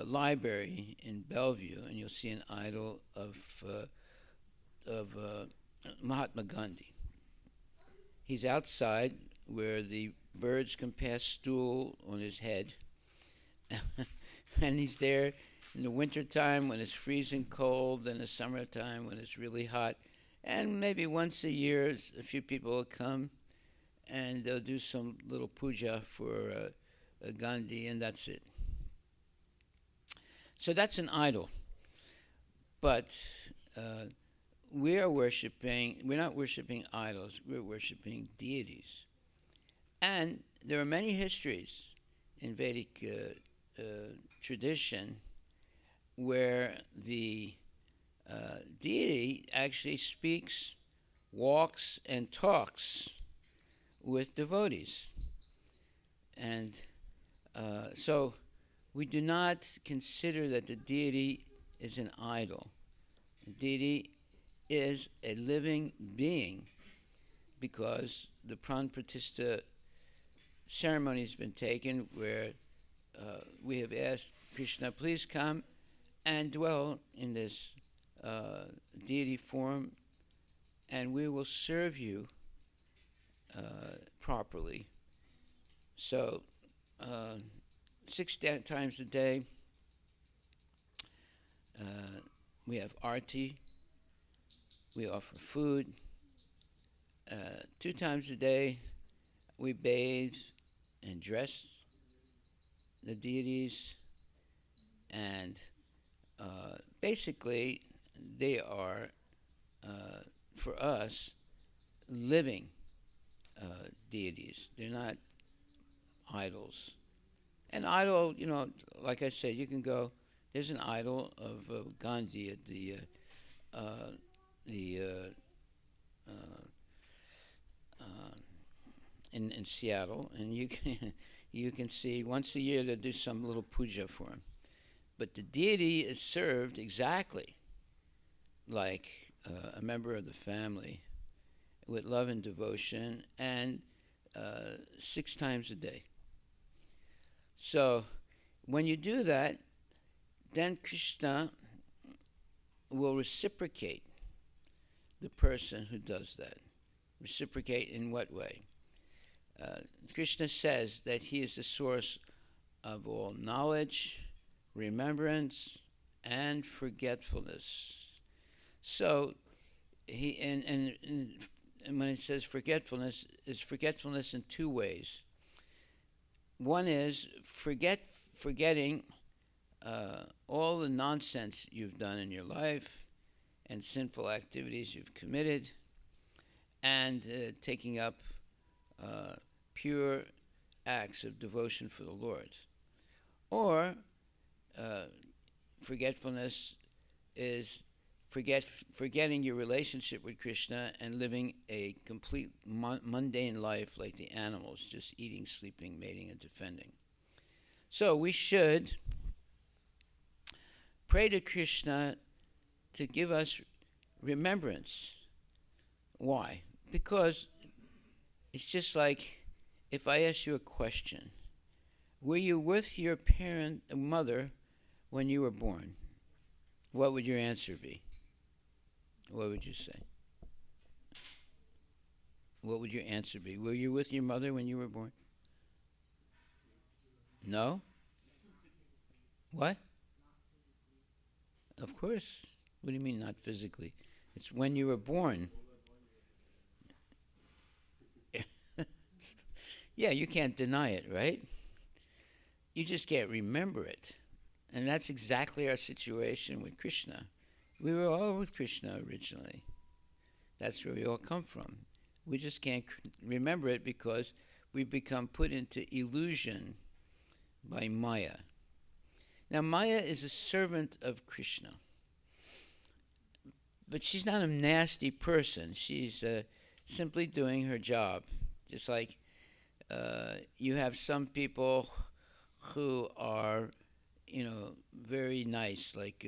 library in Bellevue, and you'll see an idol of Mahatma Gandhi. He's outside where the birds can pass stool on his head, and he's there in the wintertime when it's freezing cold, and the summertime when it's really hot. And maybe once a year, a few people will come, and they'll do some little puja for Gandhi, and that's it. So that's an idol. But we're not worshiping idols, we're worshiping deities. And there are many histories in Vedic tradition where the deity actually speaks, walks, and talks with devotees. And so we do not consider that the deity is an idol. The deity is a living being because the pran pratishtha ceremony has been taken where we have asked Krishna, please come and dwell in this deity form, and we will serve you properly. So 6 times a day we have arati, we offer food. 2 times a day we bathe and dress the deities, and basically they are, for us, living deities. They're not idols. An idol, like I said, you can go, there's an idol of Gandhi at in Seattle, and you can see once a year they'll do some little puja for him. But the deity is served exactly like a member of the family, with love and devotion, and 6 times a day. So when you do that, then Krishna will reciprocate the person who does that. Reciprocate in what way? Krishna says that he is the source of all knowledge, remembrance, and forgetfulness. So he and when it says forgetfulness, is forgetfulness in 2 ways. One is forgetting all the nonsense you've done in your life and sinful activities you've committed, and taking up pure acts of devotion for the Lord. Or forgetfulness is forgetting your relationship with Krishna and living a complete mundane life like the animals, just eating, sleeping, mating, and defending. So we should pray to Krishna to give us remembrance. Why? Because it's just like if I ask you a question. Were you with your mother, when you were born? What would your answer be? What would you say? What would your answer be? Were you with your mother when you were born? No? What? Of course. What do you mean not physically? It's when you were born. Yeah, you can't deny it, right? You just can't remember it. And that's exactly our situation with Krishna. We were all with Krishna originally. That's where we all come from. We just can't remember it because we become put into illusion by Maya. Now, Maya is a servant of Krishna. But she's not a nasty person. She's simply doing her job. Just like you have some people who are, very nice. Like,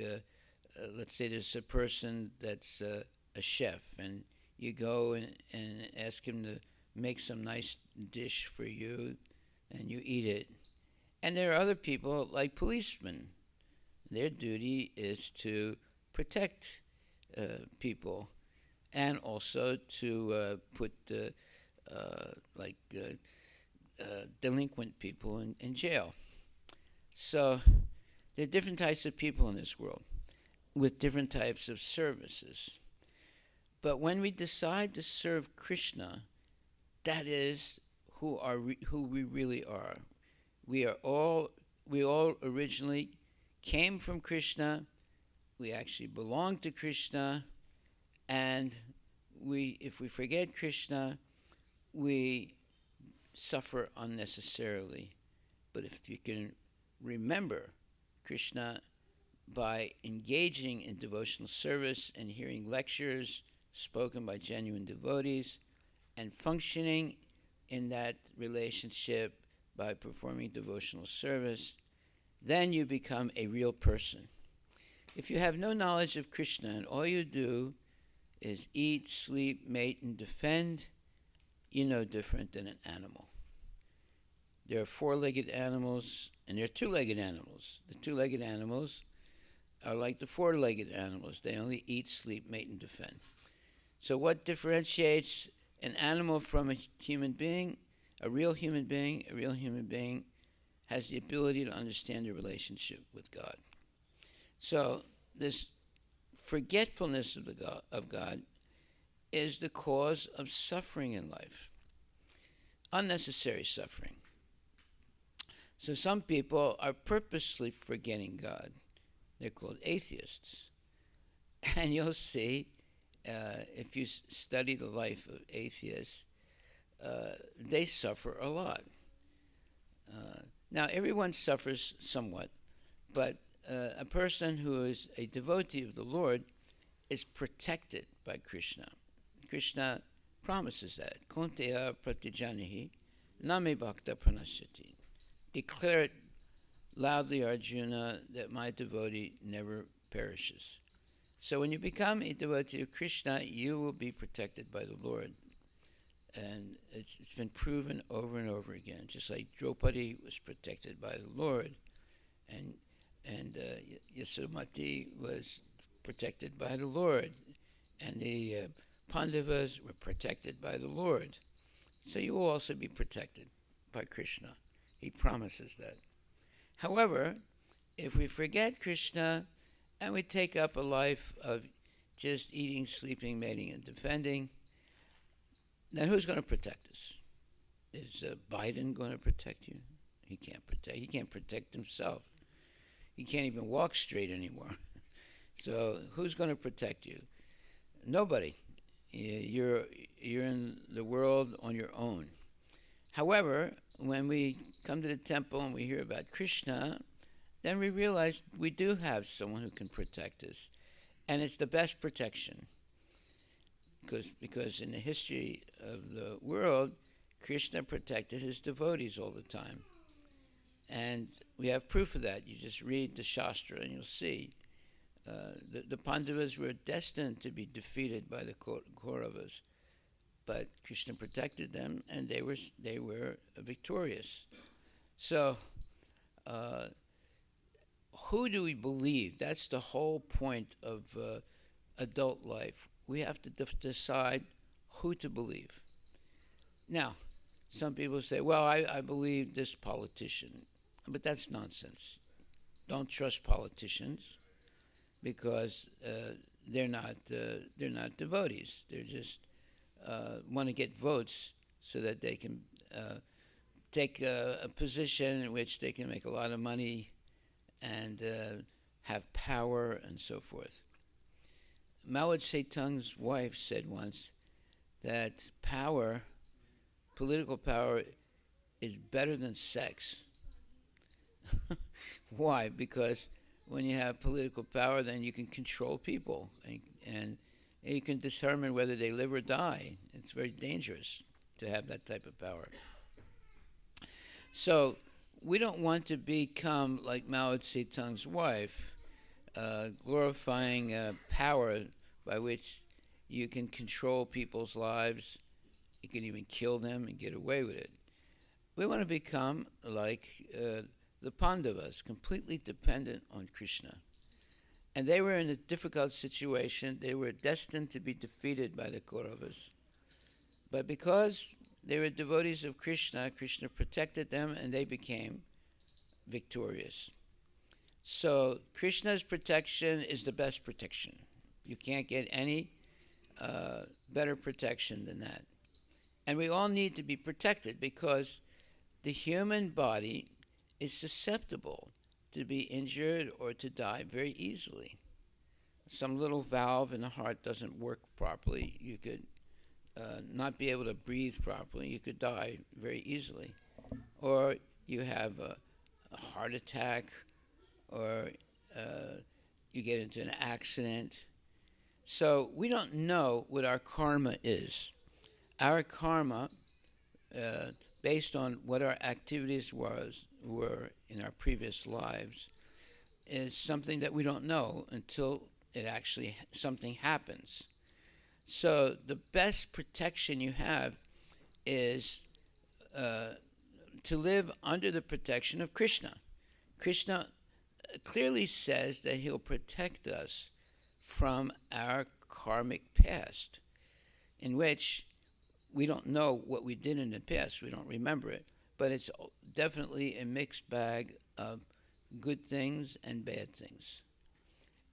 let's say there's a person that's a chef, and you go and ask him to make some nice dish for you, and you eat it. And there are other people, like policemen. Their duty is to protect people, and also to put delinquent people in jail. So there are different types of people in this world with different types of services. But when we decide to serve Krishna, that is who we really are. We all originally came from Krishna. We actually belong to Krishna, and if we forget Krishna, we suffer unnecessarily. But if you can remember Krishna by engaging in devotional service and hearing lectures spoken by genuine devotees, and functioning in that relationship by performing devotional service, then you become a real person. If you have no knowledge of Krishna and all you do is eat, sleep, mate, and defend, you're no different than an animal. There are four-legged animals and there are two-legged animals. The two-legged animals are like the four-legged animals. They only eat, sleep, mate, and defend. So what differentiates an animal from a human being? A real human being has the ability to understand the relationship with God. So this forgetfulness of God is the cause of suffering in life, unnecessary suffering. So some people are purposely forgetting God. They're called atheists. And you'll see, if you study the life of atheists, they suffer a lot. Now, everyone suffers somewhat, but a person who is a devotee of the Lord is protected by Krishna. Krishna promises that. Konteya pratijanihi name bhakta pranashyati. Declare it loudly, Arjuna, that my devotee never perishes. So when you become a devotee of Krishna, you will be protected by the Lord. And it's been proven over and over again. Just like Draupadi was protected by the Lord, and Yasomati was protected by the Lord, and the Pandavas were protected by the Lord. So you will also be protected by Krishna. He promises that. However, if we forget Krishna and we take up a life of just eating, sleeping, mating, and defending, then who's going to protect us? Is Biden going to protect you? He can't protect. He can't protect himself. He can't even walk straight anymore. So who's going to protect you? Nobody. You're in the world on your own. However, when we come to the temple and we hear about Krishna, then we realize we do have someone who can protect us. And it's the best protection. Because in the history of the world, Krishna protected his devotees all the time. And we have proof of that. You just read the Shastra and you'll see. The Pandavas were destined to be defeated by the Kauravas. But Krishna protected them, and they were victorious. So, who do we believe? That's the whole point of adult life. We have to decide who to believe. Now, some people say, well, I believe this politician. But that's nonsense. Don't trust politicians because they're not devotees. They're just want to get votes so that they can take a position in which they can make a lot of money and have power and so forth. Mao Zedong's wife said once that political power, is better than sex. Why? Because when you have political power, then you can control people and you can determine whether they live or die. It's very dangerous to have that type of power. So we don't want to become like Mao Zedong's wife, glorifying power by which you can control people's lives. You can even kill them and get away with it. We want to become like the Pandavas, completely dependent on Krishna. And they were in a difficult situation. They were destined to be defeated by the Kauravas. But because they were devotees of Krishna, Krishna protected them and they became victorious. So Krishna's protection is the best protection. You can't get any better protection than that. And we all need to be protected because the human body is susceptible to be injured or to die very easily. Some little valve in the heart doesn't work properly. You could not be able to breathe properly. You could die very easily. Or you have a heart attack, or you get into an accident. So we don't know what our karma is. Our karma, based on what our activities were in our previous lives, is something that we don't know until it actually something happens. So the best protection you have is to live under the protection of Krishna. Krishna clearly says that he'll protect us from our karmic past, in which we don't know what we did in the past. We don't remember it. But it's definitely a mixed bag of good things and bad things.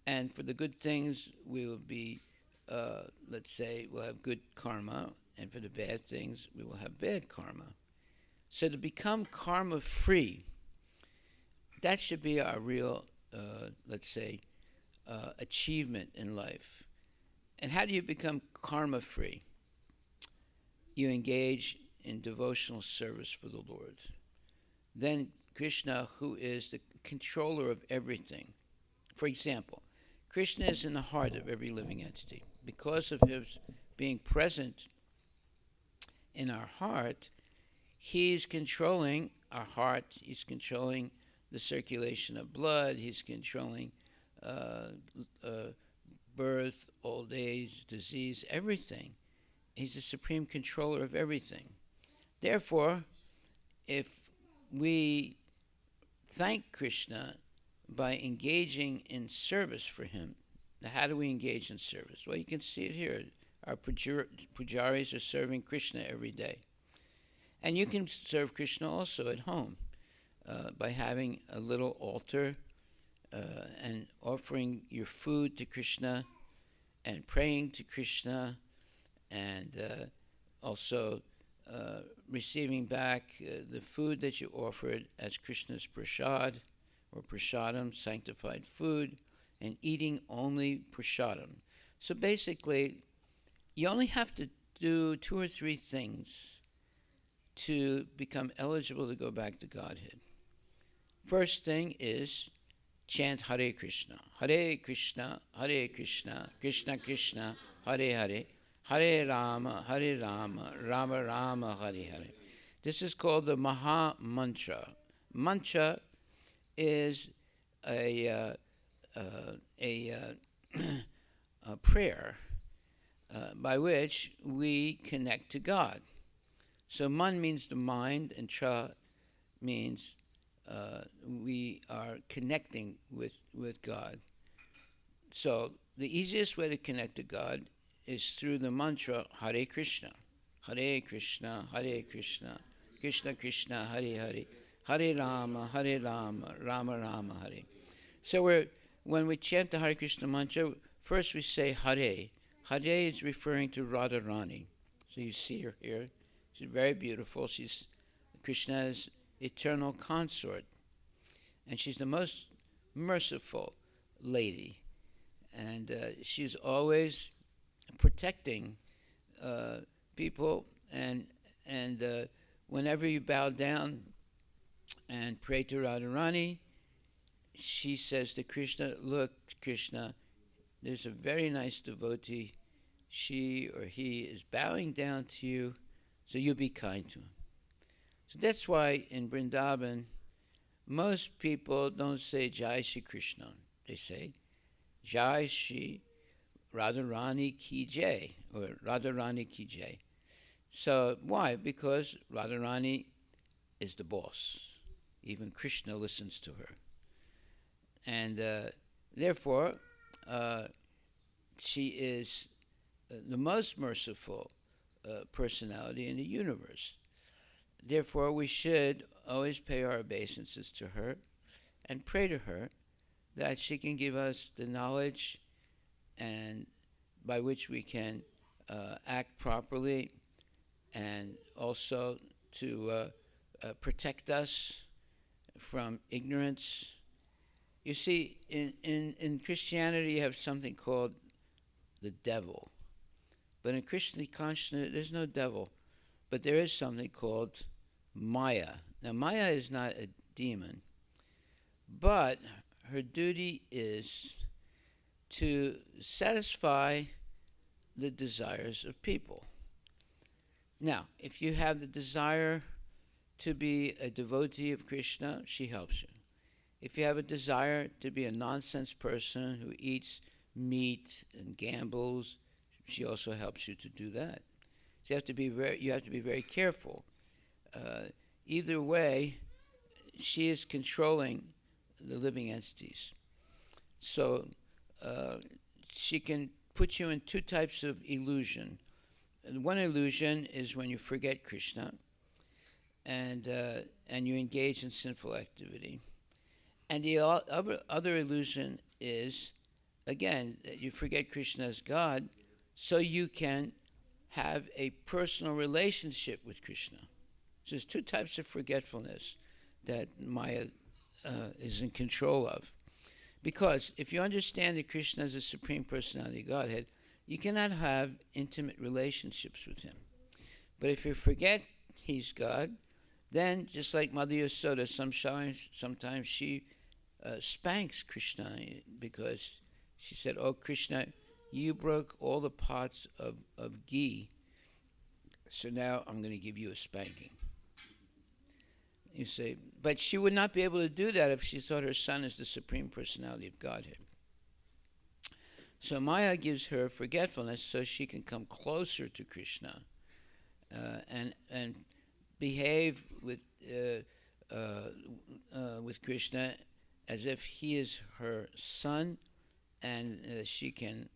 And for the good things, we will be, let's say, we'll have good karma. And for the bad things, we will have bad karma. So to become karma-free, that should be our real, let's say, achievement in life. And how do you become karma-free? You engage in devotional service for the Lord. Then Krishna, who is the controller of everything. For example, Krishna is in the heart of every living entity. Because of his being present in our heart, he's controlling our heart. He's controlling the circulation of blood. He's controlling birth, old age, disease, everything. He's the supreme controller of everything. Therefore, if we thank Krishna by engaging in service for him, now how do we engage in service? Well, you can see it here. Our pujaris are serving Krishna every day. And you can serve Krishna also at home by having a little altar and offering your food to Krishna and praying to Krishna, and also receiving back the food that you offered as Krishna's prasad or prasadam, sanctified food, and eating only prasadam. So basically, you only have to do 2 or 3 things to become eligible to go back to Godhead. First thing is chant Hare Krishna, Hare Krishna, Hare Krishna, Krishna Krishna, Hare Hare, Hare Rama, Hare Rama, Rama Rama, Hare Hare. This is called the Maha Mantra. Mantra is a, a prayer by which we connect to God. So man means the mind, and tra means we are connecting with God. So the easiest way to connect to God is through the mantra Hare Krishna. Hare Krishna, Hare Krishna, Krishna Krishna, Hare Hare, Hare Rama, Rama Rama, Hare. So when we chant the Hare Krishna mantra, first we say Hare. Hare is referring to Radharani. So you see her here. She's very beautiful. She's Krishna's eternal consort. And she's the most merciful lady. And she's always protecting people. And whenever you bow down and pray to Radharani, she says to Krishna, look, Krishna, there's a very nice devotee. She or he is bowing down to you, so you be kind to him. So that's why in Vrindavan, most people don't say Jai Shri Krishna. They say Jai Shri Radharani Ki Jai, or Radharani Ki Jai. So why? Because Radharani is the boss. Even Krishna listens to her. And therefore, she is the most merciful personality in the universe. Therefore, we should always pay our obeisances to her and pray to her that she can give us the knowledge and by which we can act properly, and also to protect us from ignorance. You see, in Christianity, you have something called the devil. But in Krishna consciousness, there's no devil. But there is something called Maya. Now, Maya is not a demon, but her duty is to satisfy the desires of people. Now, if you have the desire to be a devotee of Krishna, she helps you. If you have a desire to be a nonsense person who eats meat and gambles, she also helps you to do that. So you have to be very careful. Either way, she is controlling the living entities. So she can put you in two types of illusion. One illusion is when you forget Krishna and you engage in sinful activity. And the other illusion is, again, that you forget Krishna as God, so you can have a personal relationship with Krishna. So there's two types of forgetfulness that Maya is in control of. Because if you understand that Krishna is the Supreme Personality of Godhead, you cannot have intimate relationships with him. But if you forget he's God, then just like Mother Yasoda, sometimes she spanks Krishna because she said, oh, Krishna, you broke all the pots of ghee, so now I'm going to give you a spanking. You say, but she would not be able to do that if she thought her son is the Supreme Personality of Godhead. So Maya gives her forgetfulness so she can come closer to Krishna and behave with Krishna as if he is her son, and she can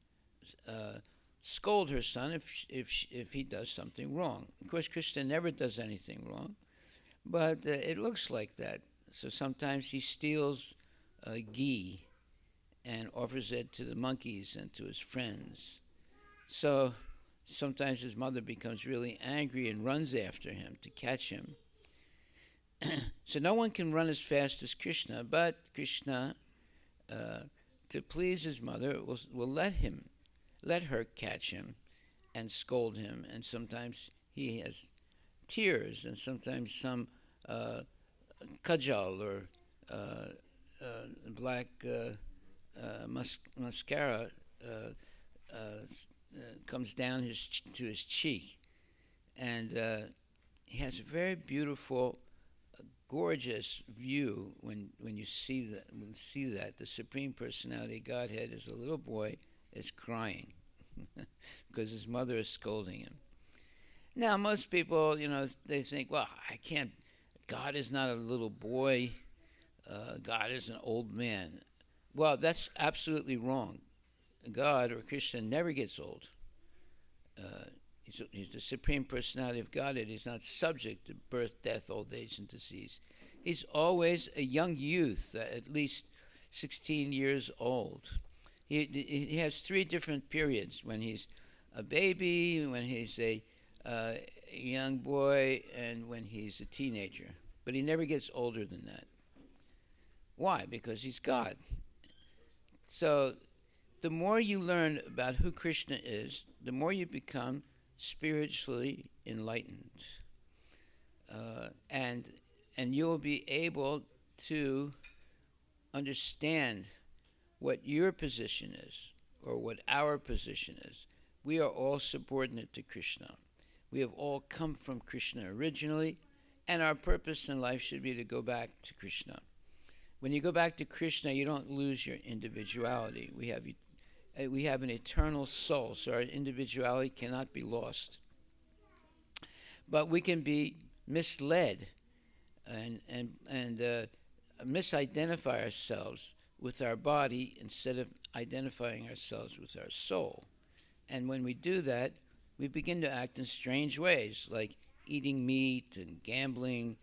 scold her son if he does something wrong. Of course, Krishna never does anything wrong, but it looks like that. So sometimes he steals ghee and offers it to the monkeys and to his friends. So sometimes his mother becomes really angry and runs after him to catch him. So no one can run as fast as Krishna, but Krishna, to please his mother, will let her catch him and scold him. And sometimes he has tears, and sometimes some kajal or black mascara comes down to his cheek, and he has a very beautiful, gorgeous view when you see that. The Supreme Personality of Godhead is a little boy is crying because his mother is scolding him. Now, most people, they think, well, I can't. God is not a little boy. God is an old man. Well, that's absolutely wrong. God, or Krishna, never gets old. He's the Supreme Personality of Godhead. He's not subject to birth, death, old age, and disease. He's always a young youth, at least 16 years old. He has three different periods: when he's a baby, when he's a young boy, and when he's a teenager. But he never gets older than that. Why? Because he's God. So the more you learn about who Krishna is, the more you become spiritually enlightened. And you'll be able to understand what your position is, or what our position is. We are all subordinate to Krishna. We have all come from Krishna originally, and our purpose in life should be to go back to Krishna. When you go back to Krishna, you don't lose your individuality. We have an eternal soul, so our individuality cannot be lost. But we can be misled and misidentify ourselves with our body instead of identifying ourselves with our soul. And when we do that, we begin to act in strange ways, like eating meat and gambling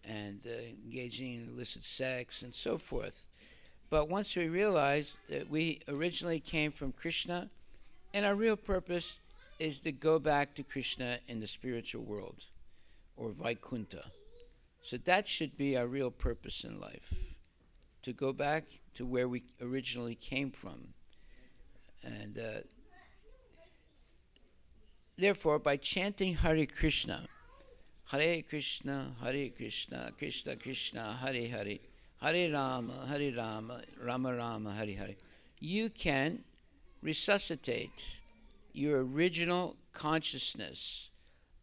and engaging in illicit sex and so forth. But once we realize that we originally came from Krishna, and our real purpose is to go back to Krishna in the spiritual world, or Vaikuntha. So that should be our real purpose in life, to go back to where we originally came from. And therefore, by chanting Hare Krishna, Krishna, Krishna Krishna, Hare Hare, Hare Rama, Rama Rama, Hare Hare, you can resuscitate your original consciousness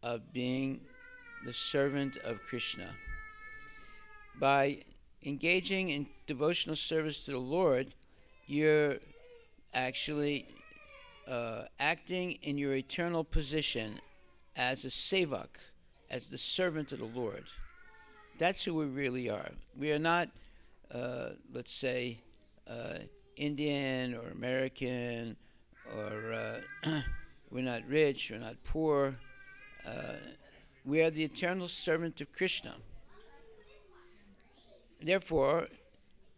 of being the servant of Krishna. By engaging in devotional service to the Lord, you're actually acting in your eternal position as a sevak, as the servant of the Lord. That's who we really are. We are not, let's say, Indian or American, or we're not rich, we're not poor. We are the eternal servant of Krishna. Therefore,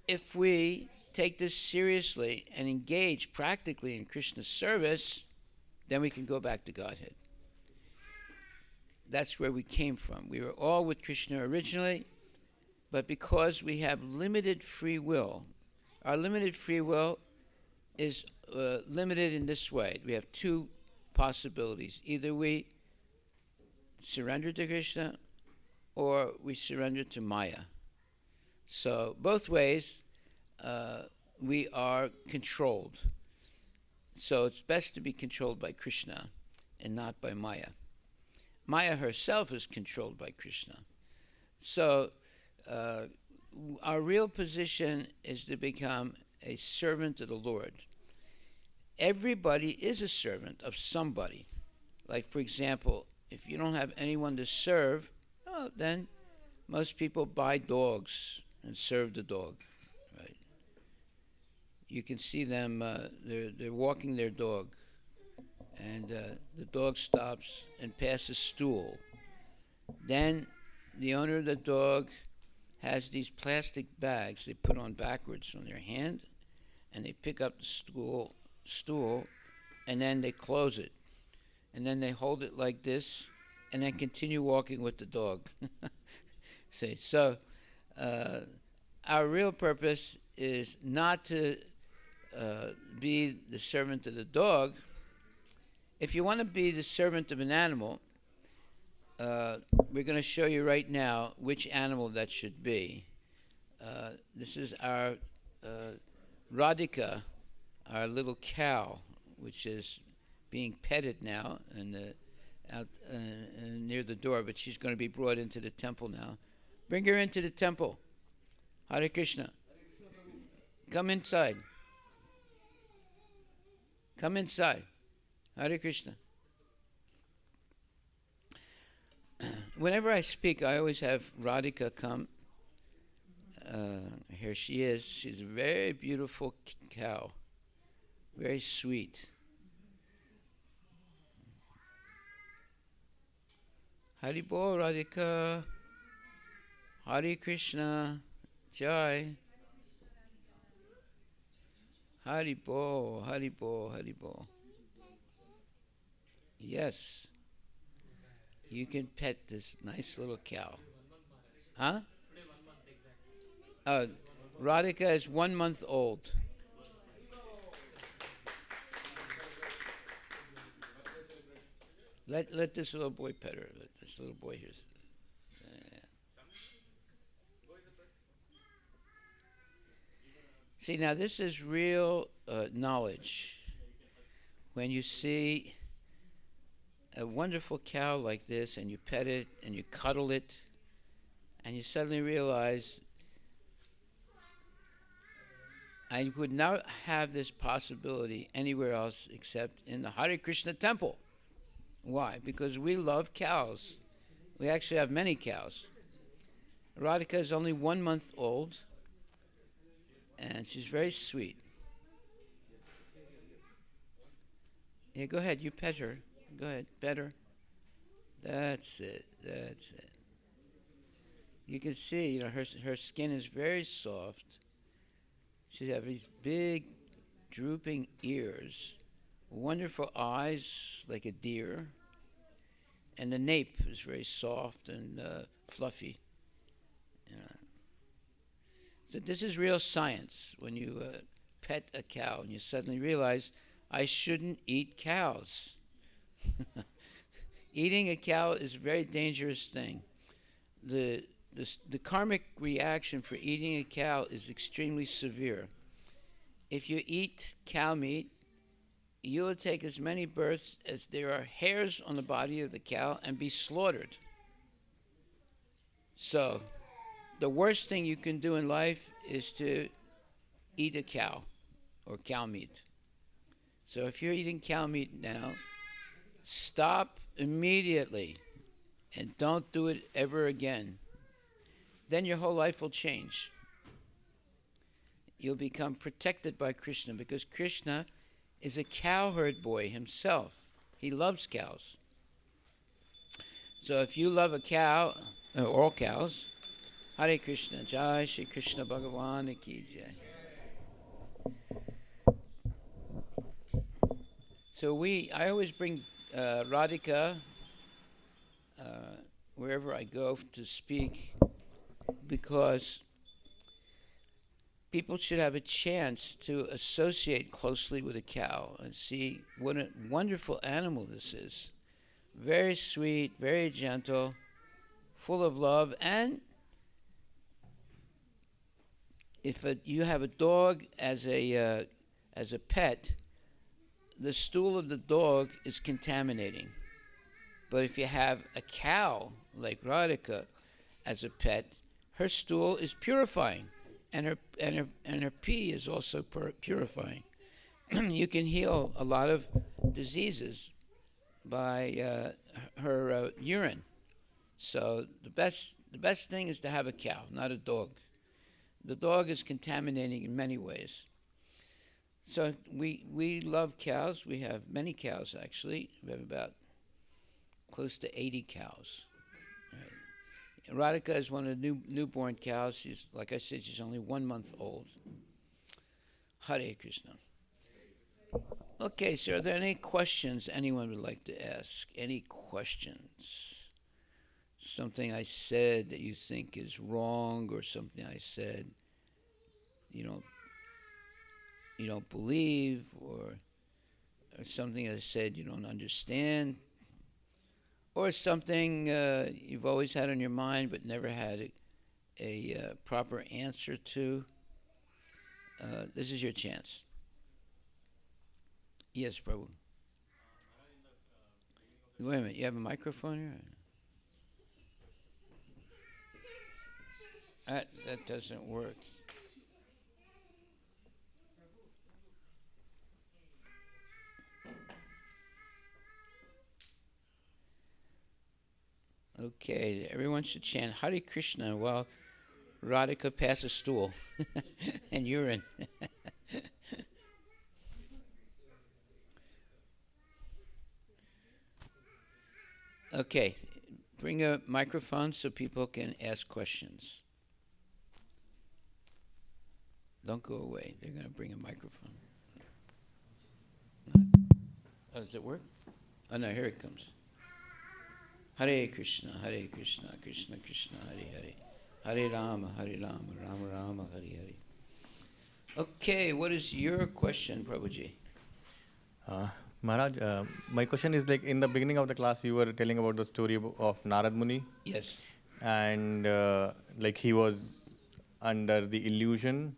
if we take this seriously and engage practically in Krishna's service, then we can go back to Godhead. That's where we came from. We were all with Krishna originally, but because we have limited free will, our limited free will is limited in this way. We have two possibilities. Either we surrender to Krishna, or we surrender to Maya. So both ways, we are controlled. So it's best to be controlled by Krishna and not by Maya. Maya herself is controlled by Krishna. So our real position is to become a servant of the Lord. Everybody is a servant of somebody. Like, for example, if you don't have anyone to serve, then most people buy dogs and serve the dog, right? You can see them, they're walking their dog, and the dog stops and passes stool. Then the owner of the dog has these plastic bags they put on backwards on their hand, and they pick up the stool, and then they close it. And then they hold it like this, and then continue walking with the dog. See, so our real purpose is not to be the servant of the dog. If you want to be the servant of an animal, we're going to show you right now which animal that should be. This is our Radhika, our little cow, which is being petted now and out near the door, but she's going to be brought into the temple now. Bring her into the temple. Hare Krishna. Come inside. Come inside. Hare Krishna. Whenever I speak, I always have Radhika come. Here she is. She's a very beautiful cow. Very sweet. Hari Bol, Radhika. Hare Krishna. Jai. Hari Bol, Hari Bol, Hari Bol. Yes. You can pet this nice little cow. Huh? Radhika is 1 month old. Let this little boy pet her. Let this little boy here. See, now this is real knowledge. When you see a wonderful cow like this and you pet it and you cuddle it and you suddenly realize I would not have this possibility anywhere else except in the Hare Krishna temple. Why? Because we love cows. We actually have many cows. Radhika is only 1 month old and she's very sweet. Yeah, go ahead, you pet her. Go ahead, pet her. That's it, that's it. You can see, her skin is very soft. She has these big, drooping ears, wonderful eyes like a deer, and the nape is very soft and fluffy. So this is real science. When you pet a cow and you suddenly realize, I shouldn't eat cows. Eating a cow is a very dangerous thing. The karmic reaction for eating a cow is extremely severe. If you eat cow meat, you will take as many births as there are hairs on the body of the cow and be slaughtered. So, the worst thing you can do in life is to eat a cow or cow meat. So if you're eating cow meat now, stop immediately and don't do it ever again. Then your whole life will change. You'll become protected by Krishna because Krishna is a cowherd boy himself. He loves cows. So if you love a cow, all cows, Hare Krishna, Jai Shri Krishna Bhagavan Ki Jai. So I always bring Radhika wherever I go to speak because people should have a chance to associate closely with a cow and see what a wonderful animal this is. Very sweet, very gentle, full of love, and if you have a dog as a pet, the stool of the dog is contaminating. But if you have a cow like Radhika as a pet, her stool is purifying, and her pee is also purifying. You can heal a lot of diseases by her urine. So the best thing is to have a cow, not a dog. The dog is contaminating in many ways. So we love cows. We have many cows, actually. We have about close to 80 cows. Right. Radhika is one of the newborn cows. She's, like I said, she's only 1 month old. Hare Krishna. Okay, so are there any questions anyone would like to ask? Any questions? Something I said that you think is wrong, or something I said you don't believe, or something I said you don't understand, or something you've always had on your mind but never had a proper answer to, this is your chance. Yes, Prabhu. Wait a minute, you have a microphone here? That doesn't work. Okay, everyone should chant Hare Krishna while Radhika passes stool and urine. Okay, bring a microphone so people can ask questions. Don't go away. They're going to bring a microphone. Oh, does it work? Oh, no, here it comes. Hare Krishna, Krishna Krishna, Hare Hare. Hare Rama, Rama Rama, Hare Hare. Okay, what is your question, Prabhuji? Maharaj, my question is like in the beginning of the class you were telling about the story of Narad Muni. Yes. And like he was under the illusion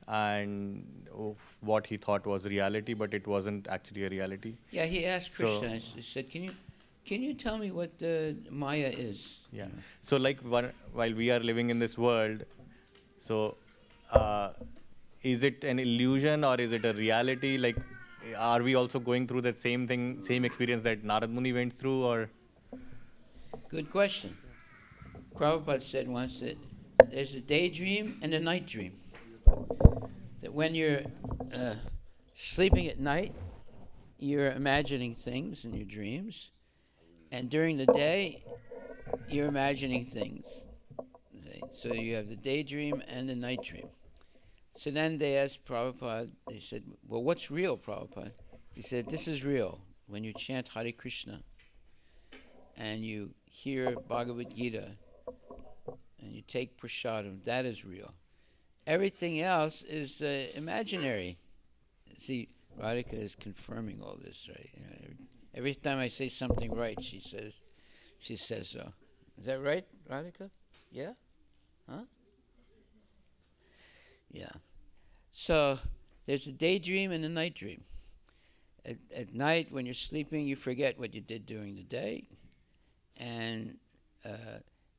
and of what he thought was reality, but it wasn't actually a reality. Yeah, he asked Krishna, he said, can you tell me what the Maya is? Yeah. So like while we are living in this world, so is it an illusion or is it a reality? Like, are we also going through that same thing, same experience that Narad Muni went through, or? Good question. Prabhupada said once that there's a daydream and a night dream. That when you're sleeping at night, you're imagining things in your dreams, and during the day, you're imagining things. So you have the daydream and the night dream. So then they asked Prabhupada, they said, well, what's real, Prabhupada? He said, this is real. When you chant Hare Krishna and you hear Bhagavad Gita and you take prasadam, that is real. Everything else is imaginary. See, Radhika is confirming all this, right? You know, every time I say something right, she says so. Is that right, Radhika? Yeah? Huh? Yeah. So there's a daydream and a night dream. At night, when you're sleeping, you forget what you did during the day. And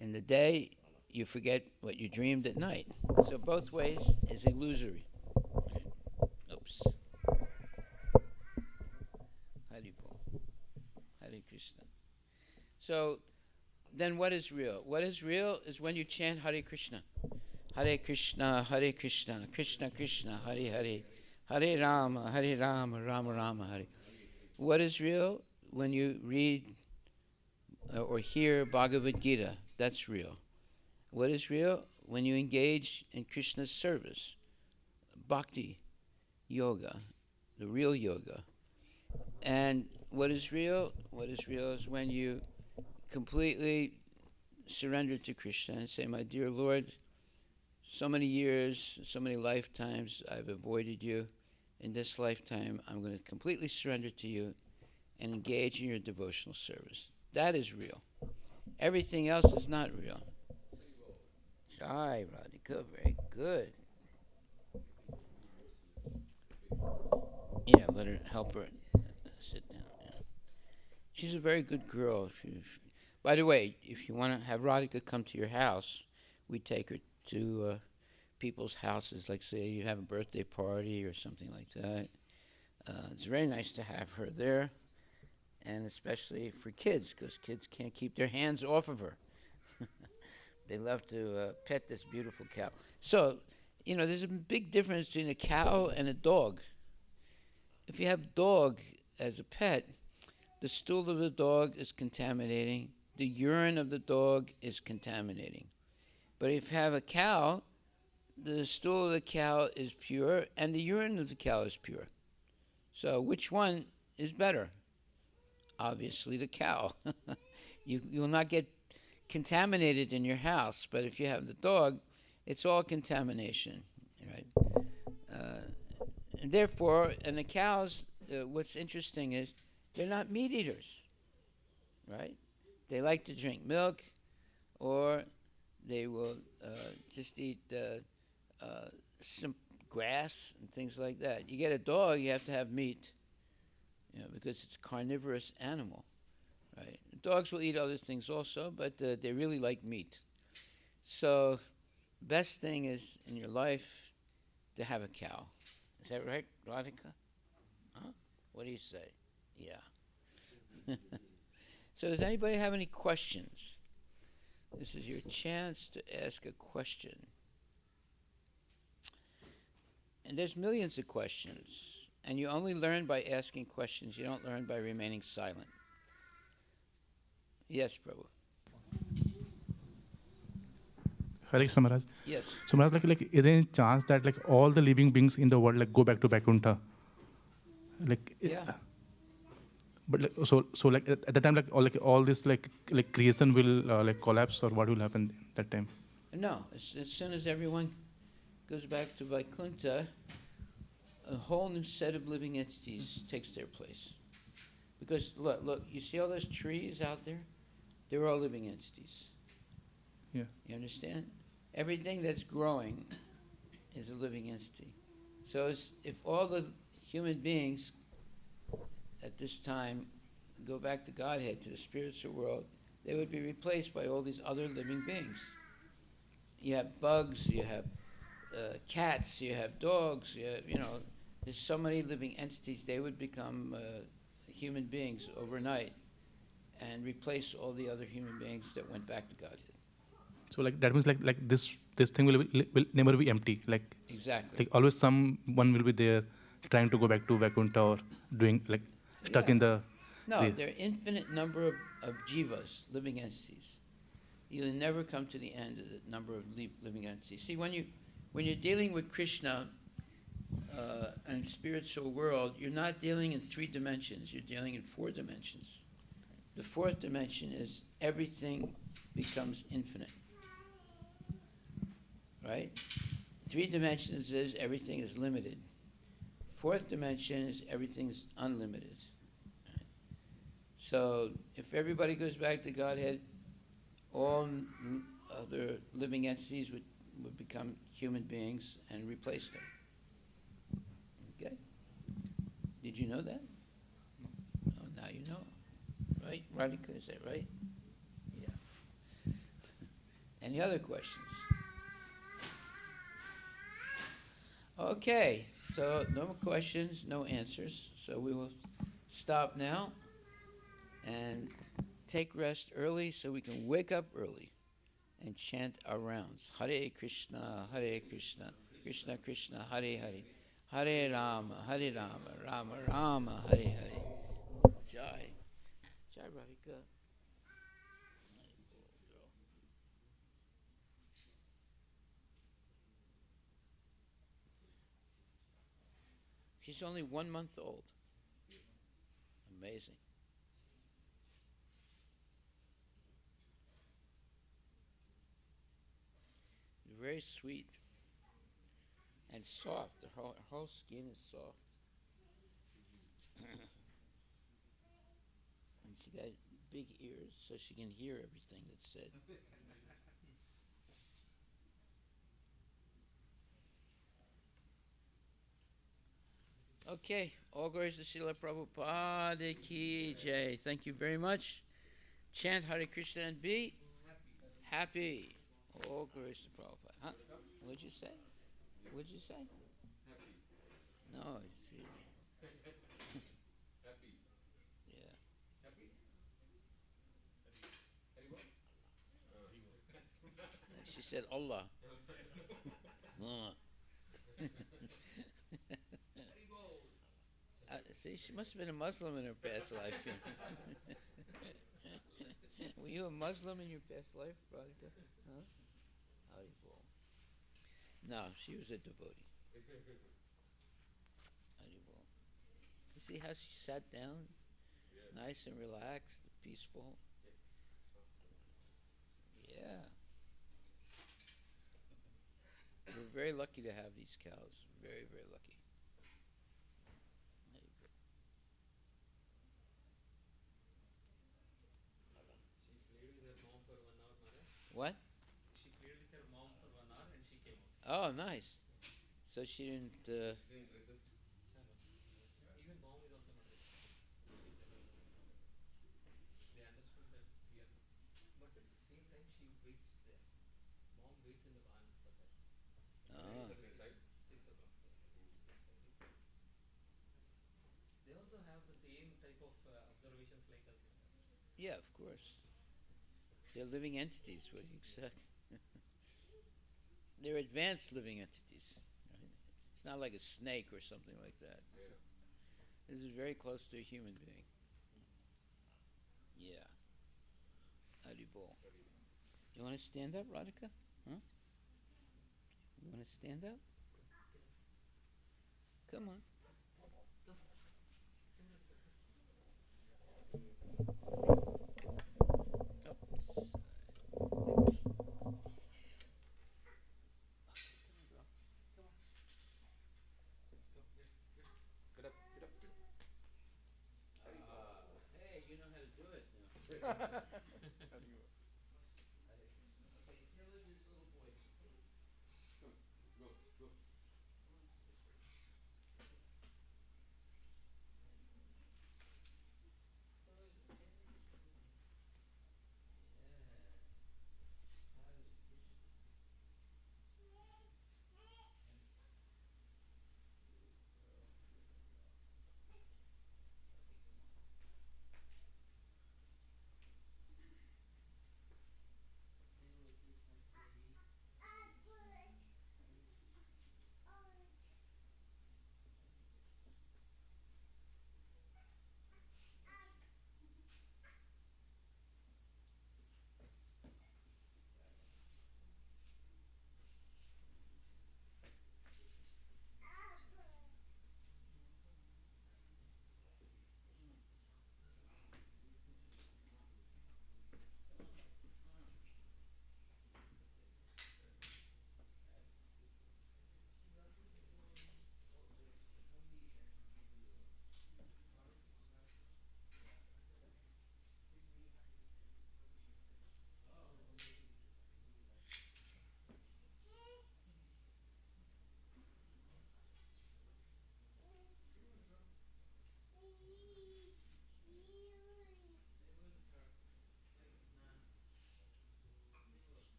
in the day, you forget what you dreamed at night. So both ways is illusory. Right? Oops. Hare Krishna. So then what is real? What is real is when you chant Hare Krishna. Hare Krishna, Krishna Krishna, Hare Hare. Hare Rama, Rama Rama, Hare. What is real? When you read or hear Bhagavad Gita, that's real. What is real? When you engage in Krishna's service, bhakti, yoga, the real yoga. And what is real? What is real is when you completely surrender to Krishna and say, my dear Lord, so many years, so many lifetimes I've avoided you. In this lifetime, I'm going to completely surrender to you and engage in your devotional service. That is real. Everything else is not real. Jai, Radhika, very good. Yeah, let her help her sit down. Yeah. She's a very good girl. By the way, if you want to have Radhika come to your house, we take her to people's houses, like say you have a birthday party or something like that. It's very nice to have her there, and especially for kids, because kids can't keep their hands off of her. They love to pet this beautiful cow. So, you know, there's a big difference between a cow and a dog. If you have a dog as a pet, the stool of the dog is contaminating. The urine of the dog is contaminating. But if you have a cow, the stool of the cow is pure and the urine of the cow is pure. So which one is better? Obviously the cow. You will not get contaminated in your house, but if you have the dog, it's all contamination, right? And therefore, and the cows, what's interesting is they're not meat eaters, right? They like to drink milk, or they will just eat some grass and things like that. You get a dog, you have to have meat, because it's a carnivorous animal, right? Dogs will eat other things also, but they really like meat. So, best thing is in your life to have a cow. Is that right, Radhika? Huh? What do you say? Yeah. So, does anybody have any questions? This is your chance to ask a question. And there's millions of questions. And you only learn by asking questions. You don't learn by remaining silent. Yes, Prabhu. Hare Krishna Maharaj. Yes. So Maharaj, is there any chance that all the living beings in the world go back to Vaikuntha? Yeah. But at the time all this creation will collapse, or what will happen that time? No. As soon as everyone goes back to Vaikuntha, a whole new set of living entities takes their place. Because look, you see all those trees out there? They're all living entities. Yeah. You understand? Everything that's growing is a living entity. So if all the human beings at this time go back to Godhead, to the spiritual world, they would be replaced by all these other living beings. You have bugs, you have cats, you have dogs, there's so many living entities. They would become human beings overnight and replace all the other human beings that went back to Godhead. So that means this thing will never be empty. Exactly. Always someone will be there trying to go back to Vaikuntha, or doing stuck in the. No, there are infinite number of jivas, living entities. You'll never come to the end of the number of living entities. See, when you're dealing with Krishna and spiritual world, you're not dealing in 3 dimensions. You're dealing in 4 dimensions. The 4th dimension is everything becomes infinite. Right? 3 dimensions is everything is limited. 4th dimension is everything is unlimited. Right? So if everybody goes back to Godhead, all other living entities would become human beings and replace them. Okay? Did you know that? Oh, now you know. Right? Radhika, is that right? Yeah. Any other questions? Okay, so no more questions, no answers. So we will stop now and take rest early so we can wake up early and chant our rounds. Hare Krishna, Krishna Krishna, Hare Hare, Hare Rama, Rama Rama, Hare Hare. Jai. Jai Radhika. She's only 1 month old. Amazing. Very sweet and soft. Her whole skin is soft. And she got big ears so she can hear everything that's said. Okay, all glories to Srila Prabhupada ki jai. Thank you very much. Chant Hare Krishna and be happy. All glories to Prabhupada. Huh? What'd you say? What'd you say? Happy. No, it's easy. Happy. Yeah. Happy? She said Allah. See, she must have been a Muslim in her past life. Were you a Muslim in your past life, Radhika? Huh? Haribol. No, she was a devotee. Haribol. You see how she sat down? Nice and relaxed, peaceful. Yeah. We're very lucky to have these cows. Very, very lucky. What? Oh, nice. So she didn't. Ah. Yeah, of course. They're living entities. What do you expect? They're advanced living entities. Right? It's not like a snake or something like that. This is very close to a human being. Yeah. Haribol. You want to stand up, Radhika? Huh? You want to stand up? Come on. Hey, you know how to do it now.